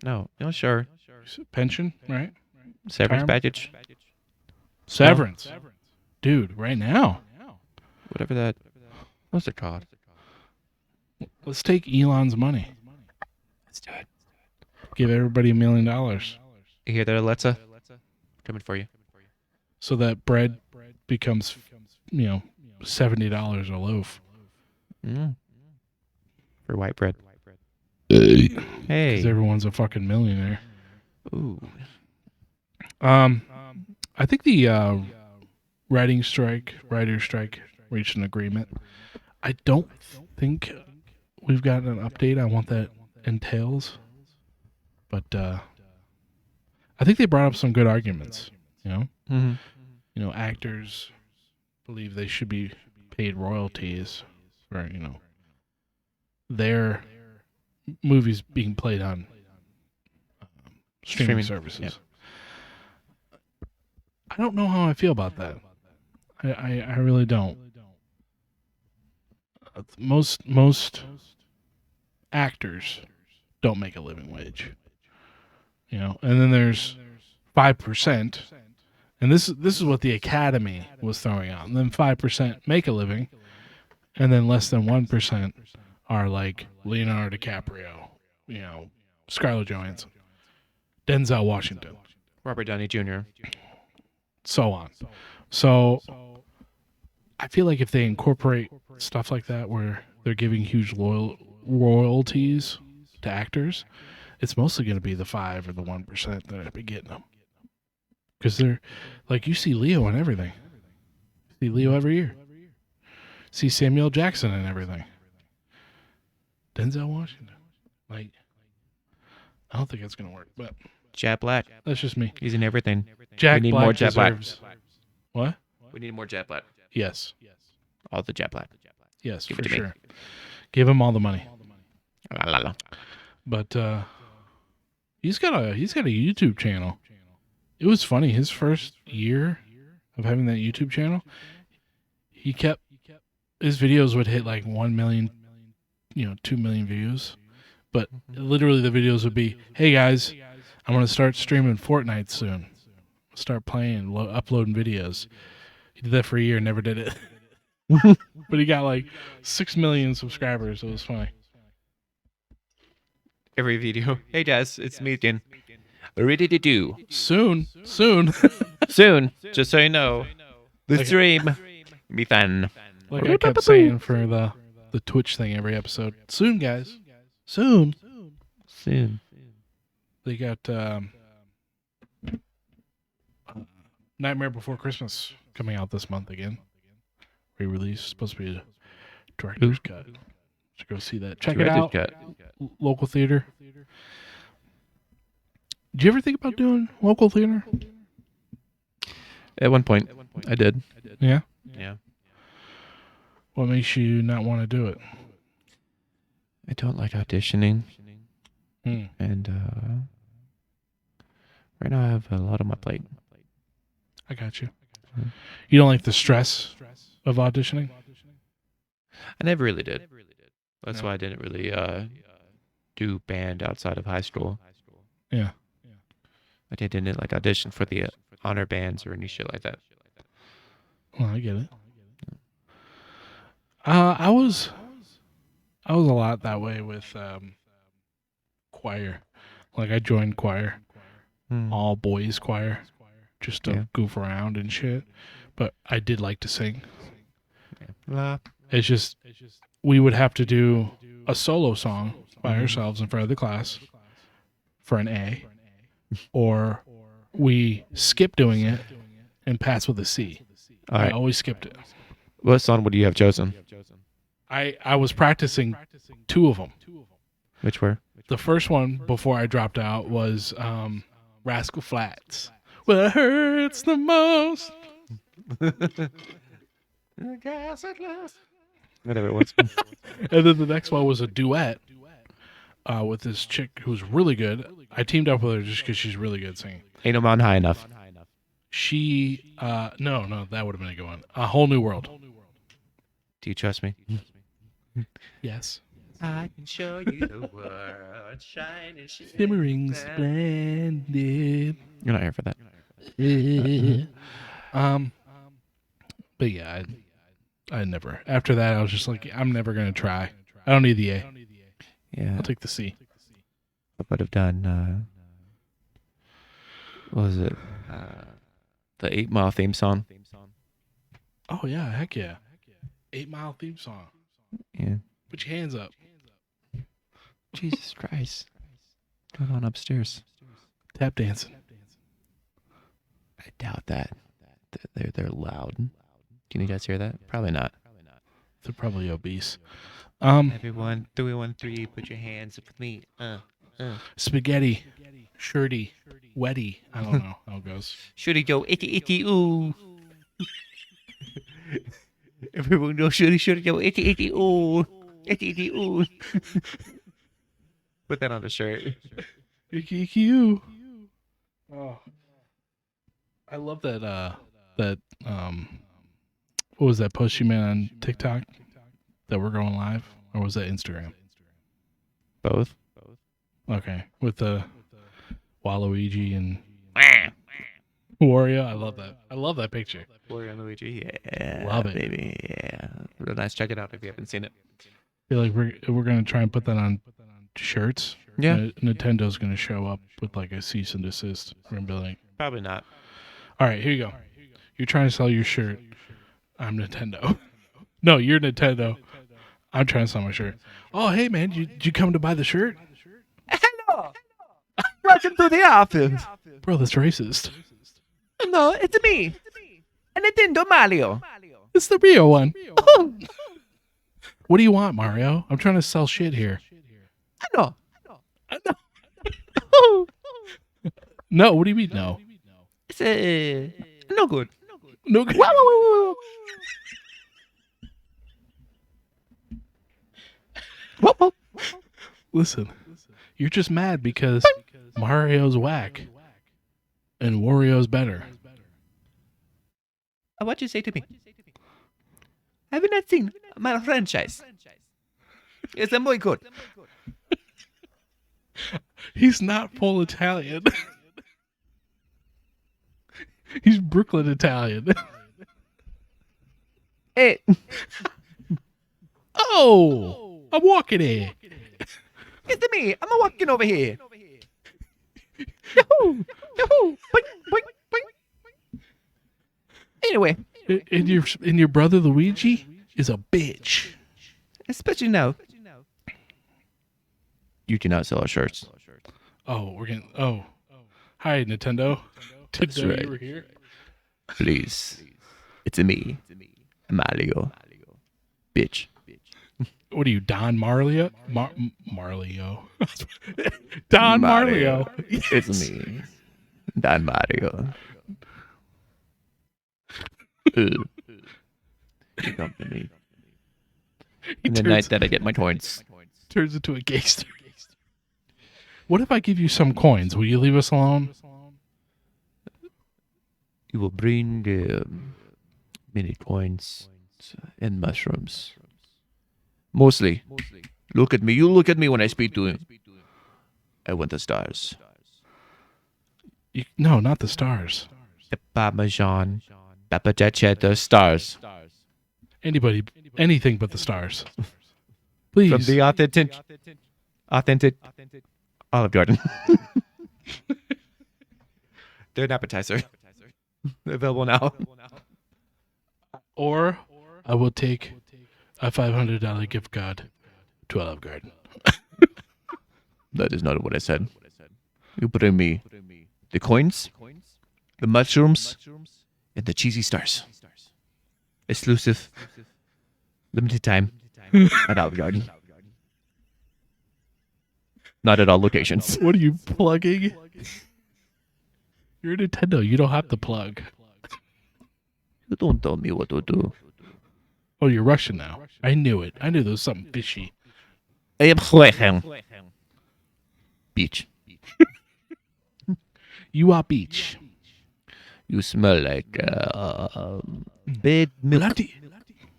No, sure. pension, right? Severance Retirement? package. Severance. Dude, right now. Whatever that. What's it called? Let's take Elon's money. Let's do it. Give everybody $1 million You hear that, Alexa? Coming for you. so that bread becomes, $70 a loaf. Mm. For white bread. Because Hey. everyone's a fucking millionaire. Ooh. I think the writer's strike reached an agreement. I don't think we've gotten an update on what that entails, but I think they brought up some good arguments. Mm-hmm. Actors believe they should be paid royalties for their movies being played on streaming services. Yep. I don't know how I feel about that. I really don't. Most actors don't make a living wage, and then there's 5%, and this is what the Academy was throwing out. And then 5% make a living, and then less than 1% are like Leonardo DiCaprio, Scarlett Johansson, Denzel Washington, Robert Downey Jr. so on. So I feel like if they incorporate stuff like that where they're giving huge royalties to actors, it's mostly going to be the 5 or the 1% that are getting them. Because they're like, you see Leo and everything. See Leo every year. See Samuel Jackson and everything. Denzel Washington. Like, I don't think it's going to work, but Jack Black. that's just me. He's in everything. Jack need Black more Jack Black. deserves. What? We need more Jack Black. Yes. All the Jack Black. Yes, Give for it to me. sure. Give him all the money. La, la, la. But he's got a YouTube channel. It was funny. His first year of having that YouTube channel, his videos would hit like 1 million, 2 million views. But literally the videos would be, hey guys, I'm going to start streaming Fortnite soon. Start playing, uploading videos. He did that for a year and never did it. But he got like 6 million subscribers. It was funny. Every video. Hey guys, it's me again. Ready to do. Soon. Soon, just so you know, the Like- stream will be fun. Like I kept saying for the Twitch thing every episode. Soon, guys. Soon. Soon. They got Nightmare Before Christmas coming out this month again. Re-release. Supposed to be a director's cut. Should go see that. Check it out. Local theater. Did you ever think about doing local theater? At one point, I did. Yeah. Yeah. What makes you not want to do it? I don't like auditioning, Hmm. and right now I have a lot on my plate. I got you. Mhm. You don't like the stress of auditioning? I never really did. That's No. why I didn't really do band outside of high school. Yeah. I didn't like audition for the honor bands or any shit like that. Well, I get it. I was a lot that way with choir. Like I joined choir, all boys choir, just to Yeah. goof around and shit. But I did like to sing. La. It's just we would have to do a solo song by ourselves in front of the class for an A, or we skip doing it and pass with a C. All I right. always skipped it. What song would you have chosen? I was practicing 2 of them. Which were? The first one before I dropped out was Rascal Flatts. What hurts the most? Whatever it was. And then the next one was a duet with this chick who's really good. I teamed up with her just because she's really good singing. Ain't no mountain high enough. She, no, that would have been a good one. A Whole New World. Do you trust me? Yes. I can show you the world shining. Shimmering splendid. You're not here for that. But yeah, I never. After that, I was just like, I'm never gonna try. I don't need the A. Yeah. I'll take the C. I would have done. What was it? The 8 Mile theme song. Oh yeah, heck yeah. 8 Mile theme song. Yeah. Put your hands up. Jesus Christ. Going on upstairs. Tap dancing. I doubt that. They're loud. Can you guys hear that? Probably not. They're probably obese. Everyone, 313, put your hands up with me. Spaghetti, shirty, wetty. I don't know how it goes. Shoulda go itty ooh. Everyone go shoulda go itty ooh. Itty ooh. Put that on the shirt. Icky icky you. Oh, I love that. What was that post you made on TikTok? That we're going live, or was that Instagram? Both. Okay, with Waluigi and Wario. I love that. I love that picture. Wario and Luigi. Yeah. Love it. Baby. Yeah. Real nice. Check it out if you haven't seen it. I feel like we're gonna try and put that on shirts. Yeah. Nintendo's gonna show up with like a cease and desist. We're gonna be like, Probably not. all right, here you go. You're trying to sell your shirt. I'm Nintendo. No, you're Nintendo. I'm trying to sell my shirt. Oh, hey man, did you come to buy the shirt? Hello. Welcome to the office. Bro, that's racist. No, it's me. A Nintendo Mario. It's the real one. What do you want, Mario? I'm trying to sell shit here. No. No, what do you mean no? It's no good. No good. Listen, you're just mad because Mario's whack and Wario's better. What you say to me? Have you not seen my franchise? It's a muy good. He's not full Italian. He's Brooklyn Italian. Hey. Oh, I'm walking here. It's me. I'm walking over here. Yahoo! Yahoo! Boing, boing, boing. Anyway, And your brother Luigi is a bitch. especially now. You cannot sell our shirts. Oh, we're getting. Oh, hi Nintendo. That's Didn't know right. you were here. Please. It's me. Mario. Bitch. What are you, Don Marlio? Marlio. Don Marlio. It's me. Don Mario. You come to me. He And the night that I get my coins. turns into a gangster. What if I give you some coins? Will you leave us alone? You will bring many coins and mushrooms. Mostly. Look at me. You look at me when I speak to him. I want the stars. No, not the stars. The Parmesan. Pepper cheddar stars. Anything but the stars. Please. From the authentic Olive Garden. They're an appetizer. They're available now. Or I will take a $500 gift card to Olive Garden. That is not what I said. You bring me the coins, the mushrooms, and the cheesy stars. Exclusive. Limited time at Olive Garden. Not at all locations. What are you plugging? You're a Nintendo. You don't have to plug. You don't tell me what to do. Oh, you're Russian now. I knew it. I knew there was something fishy. I am Russian. Beach. You are beach. You smell like bed milk.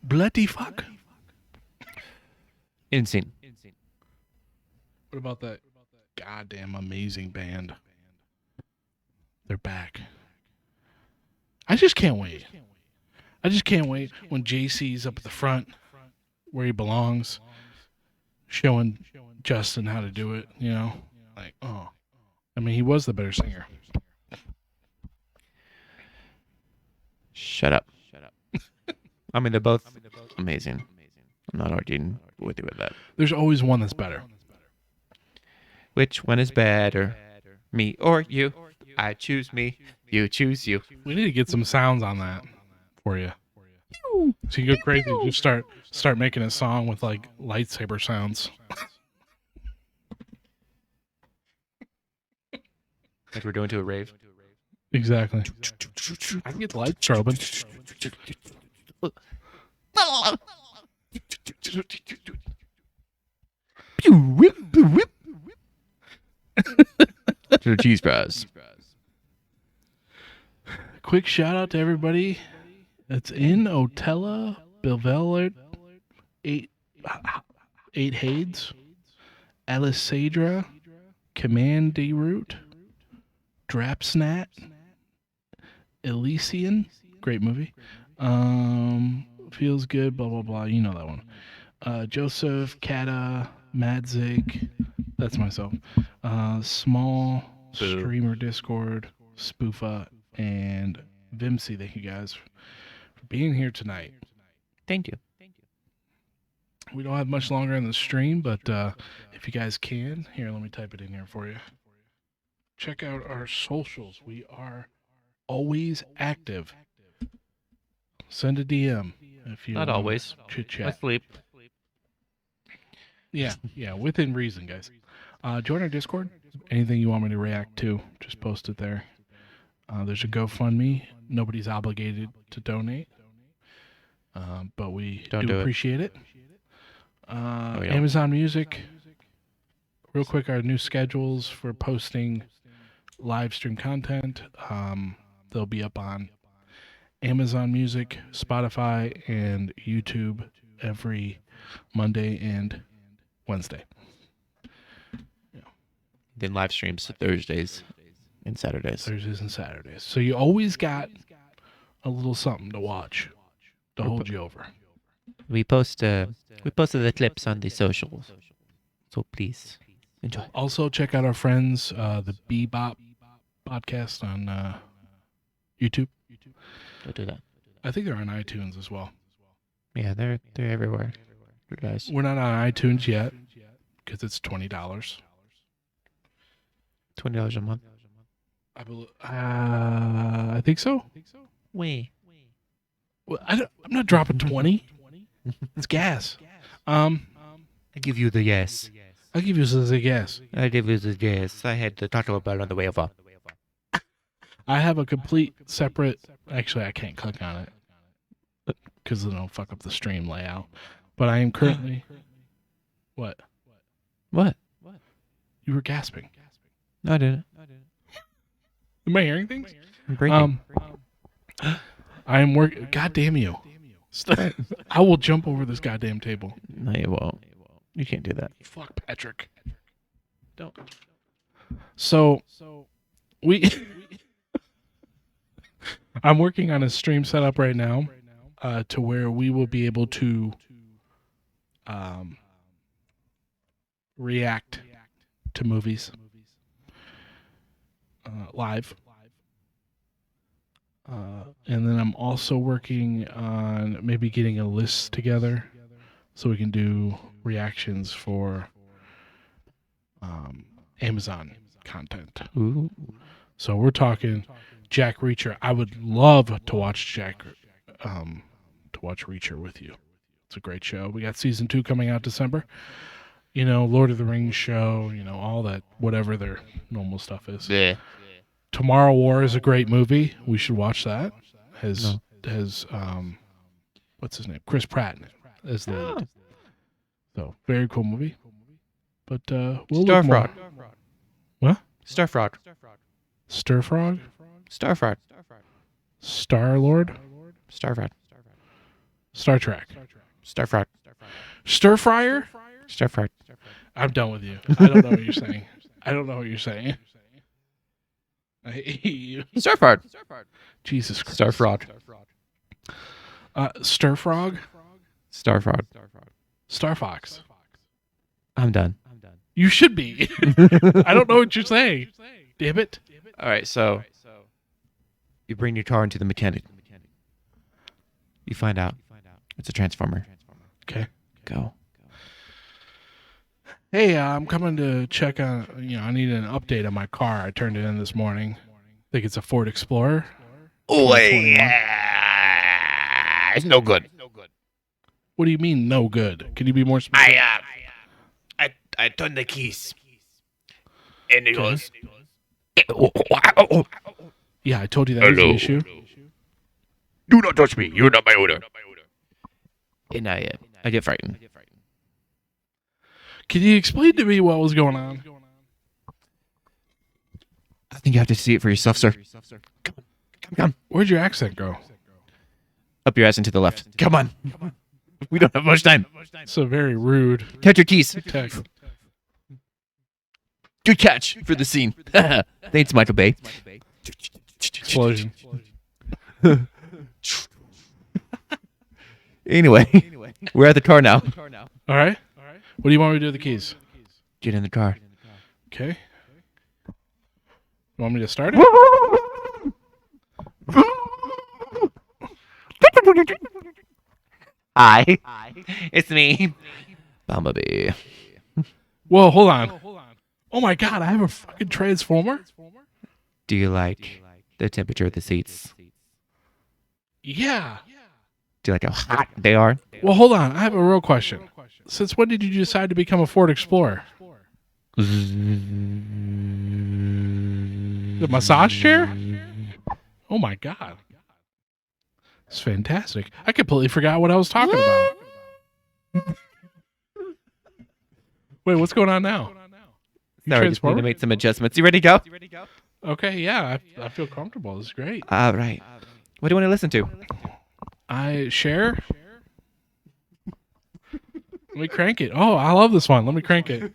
Bloody fuck. Insane. What about that goddamn amazing band? They're back. I just can't wait. I just can't wait when JC's up at the front where he belongs, showing Justin how to do it, you know? Like, oh. I mean, he was the better singer. Shut up. I mean, they're both amazing. I'm not arguing with you with that. There's always one that's better. Which one is better? Me or you? I choose me. You choose you. We need to get some sounds on that for you. So you go crazy. Just start making a song with like lightsaber sounds. Like we're going to a rave. Exactly. I can get the lights open. To the cheese fries. Quick shout out to everybody that's in Otella, Bilvellert, 8 Hades, Alisadra, Command D Root, Drapsnat, Elysian, great movie. Feels good, blah blah blah. You know that one. Joseph, Kata, Madzig, that's myself. Small, Boo. Streamer Discord, Spoofa, and Vimsy. Thank you guys for being here tonight. Thank you. We don't have much longer in the stream, but if you guys can, here, let me type it in here for you. Check out our socials. We are always active. Send a DM if you Not wanna always. chit I chat. sleep. Yeah, within reason, guys. Join our Discord. Anything you want me to react to, just post it there. There's a GoFundMe. Nobody's obligated to donate, but we Don't do do it. appreciate it. we don't. Amazon Music. Real quick, our new schedules for posting live stream content. They'll be up on Amazon Music, Spotify, and YouTube every Monday and Wednesday. Then live streams Thursdays and Saturdays. Thursdays and Saturdays. So you always got a little something to watch to hold you over. We posted the clips on the socials. So please enjoy. Also, check out our friends, the Bebop podcast on YouTube. Don't do that. I think they're on iTunes as well. Yeah, they're everywhere. You guys. We're not on iTunes yet because it's $20. $20 a month. I think so. Wait. Well, I'm not dropping 20. It's gas. I give you the yes. I'll give you a guess. I give you the yes. I had the Taco Bell on the way over. I have a complete separate. Actually, I can't click on it because it'll fuck up the stream layout. But I am currently. What? What? You were gasping. No, I didn't. Am I hearing things? I'm breaking. I am working. God damn you! I will jump over this goddamn table. No, you won't. You can't do that. Fuck Patrick. Don't. So we. I'm working on a stream setup right now, to where we will be able to react to movies live. And then I'm also working on maybe getting a list together so we can do reactions for Amazon content. Ooh. So we're talking Jack Reacher. I would love to watch Reacher with you. It's a great show. We got season 2 coming out December. You know, Lord of the Rings show, you know, all that, whatever their normal stuff is. Yeah. Tomorrow War is a great movie. We should watch that. Has what's his name? Chris Pratt in it as the lead. So very cool movie. But we'll look more. Starfrog. Starfrog. Stirfrog? Starfrog. Star-Lord? Starfrog. Star Trek? Starfrog. Stir-fryer? Starfrog. I'm done with you. I don't know what you're saying. I don't know what you're saying. I hate you. Starfrog. Jesus Christ. Starfrog. Stir-frog? Starfrog. Star Fox. I'm done. You should be. I don't know what you're saying. Damn it. All right, so you bring your car into the mechanic. You find out it's a transformer. Okay. Go. Hey, I'm coming to check on, I need an update on my car. I turned it in this morning. Think it's a Ford Explorer. Oh, 2021. yeah. It's no good. What do you mean, no good? Can you be more specific? I turned the keys, and it goes. Yeah, I told you that was the Hello. issue. Do not touch me. You're not my owner. And I get frightened. Can you explain to me what was going on? I think you have to see it for yourself, sir. Come. Where'd your accent go? Up your ass and to the left. Come on. We don't have much time. So very rude. Catch your keys. Text. Good catch for the scene. Thanks, Michael Bay. Explosion. Anyway, we're at the car now. All right. What do you want me to do with the keys? Get in the car. Okay. You want me to start it? Hi. It's me. Bumblebee. Whoa, hold on. Oh my God, I have a fucking transformer? Do you like the temperature of the seats? Yeah. Do you like how hot they are? Well, hold on. I have a real question. Since when did you decide to become a Ford Explorer? The massage chair? Oh my God. It's fantastic. I completely forgot what I was talking about. Wait, what's going on now? You Sorry, just need transformer? to make some adjustments. You ready to go? Okay, yeah, I feel comfortable. This is great. All right. What do you want to listen to? I share. Let me crank it. Oh, I love this one. Let me crank it.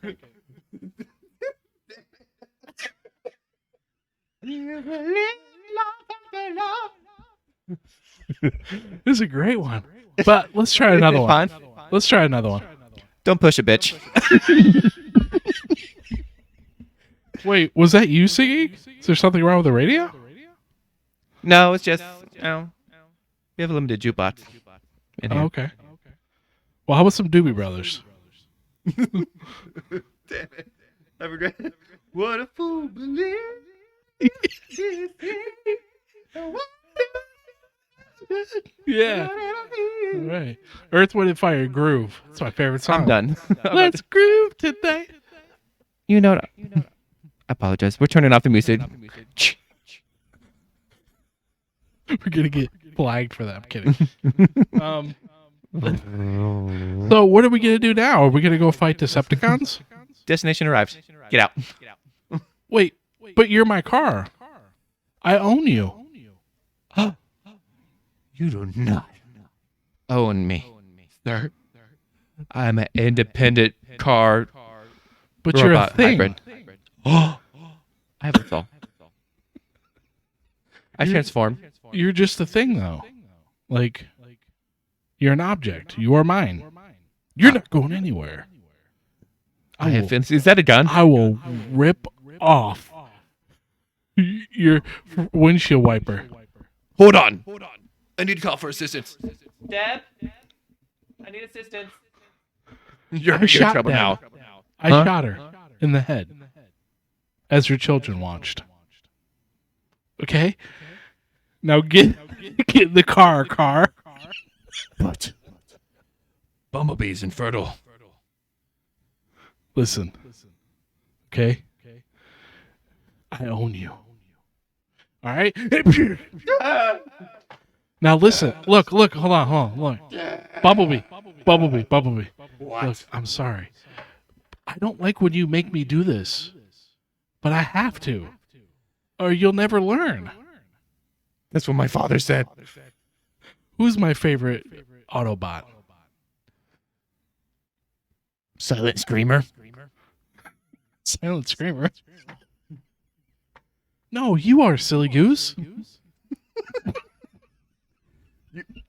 This is a great one. But let's try another one. Fine. Let's try another one. Don't push it, bitch. Wait, was that you singing? Is there something wrong with the radio? No, it's just, we have a limited jukebox in Oh, here. okay. Well, how about some Doobie Brothers? Damn it. I regret it. What a fool believes. Yeah. All right. Earth, Wind, and Fire, Groove. That's my favorite song. I'm done. Let's groove today. You know, I apologize. We're turning off the music. We're going to get flagged for that. I'm kidding. So what are we going to do now? Are we going to go fight Decepticons? Destination arrived. Get out. Wait, but you're my car. I own you. You do not own me, sir. I'm an independent car But you're a robot thing. hybrid. I have a soul. I transform. You're just a thing, though. Like, you're an object. You are mine. You're not going anywhere. I have. Is that a gun? I will rip off your windshield wiper. Hold on. I need to call for assistance. Deb, I need assistance. You're in shot trouble Deb. now. I Huh? shot her in the head as your children watched. Okay? Now get in the car. But Bumblebee's infertile. Listen. Okay? I own you. All right? Now listen. Look. Hold on. Look. Bumblebee. Look, I'm sorry. I don't like when you make me do this. but I have to, or you'll never learn. That's what my father said. Who's my favorite Autobot? Silent Screamer. Silent Screamer. No, you are, silly goose.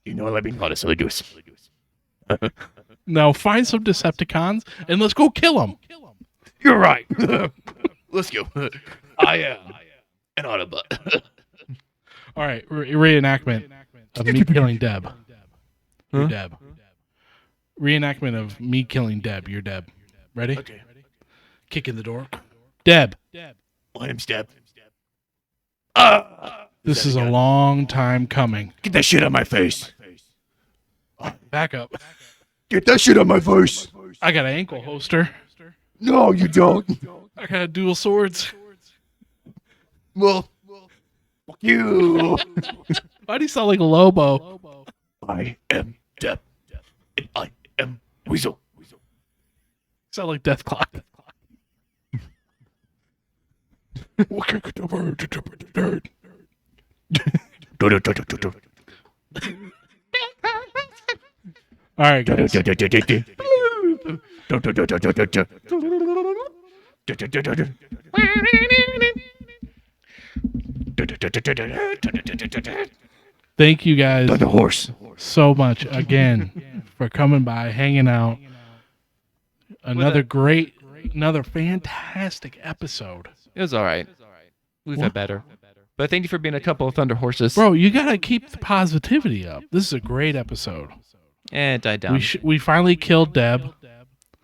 You know, let me call it a silly goose. Now find some Decepticons and let's go kill them. You're right. Let's go. I am an Autobot. All right, reenactment of me killing Deb. You're Huh? Deb. Reenactment of me killing Deb. You're Deb. Ready? Okay. Kick in the door. Deb. My name's Deb. This is a long time coming. Get that shit on my face. Back up. Get that shit on my face. I got an ankle holster. No, you don't. I got dual swords. Well, fuck you. Why do you sound like a Lobo? I am Deb. And I am Weasel. Sound like Death Clock. All right, guys. Thank you guys The horse. so much again for coming by, hanging out. Another fantastic episode. It was all right. We've had better. But thank you for being a couple of thunder horses. Bro, you got to keep the positivity up. This is a great episode. It died down. We finally killed Deb,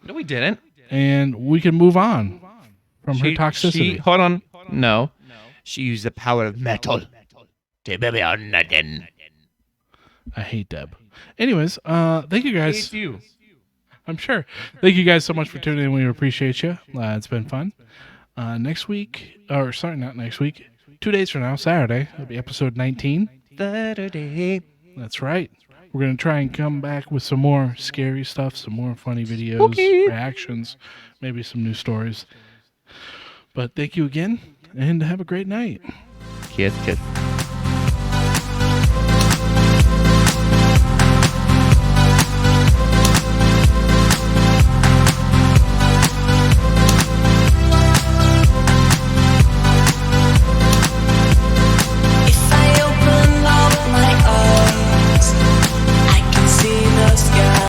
No, we didn't. and we can move on from her toxicity. Hold on. No. She used the power of metal. I hate Deb. Anyways, thank you guys. It's you. I'm sure. Thank you guys so much for tuning in. We appreciate you. It's been fun. Next week, or sorry, not next week. 2 days from now, Saturday, it'll be episode 19. Saturday. That's right. We're going to try and come back with some more scary stuff, some more funny videos, reactions, maybe some new stories. But thank you again, and have a great night. Kiss, kiss.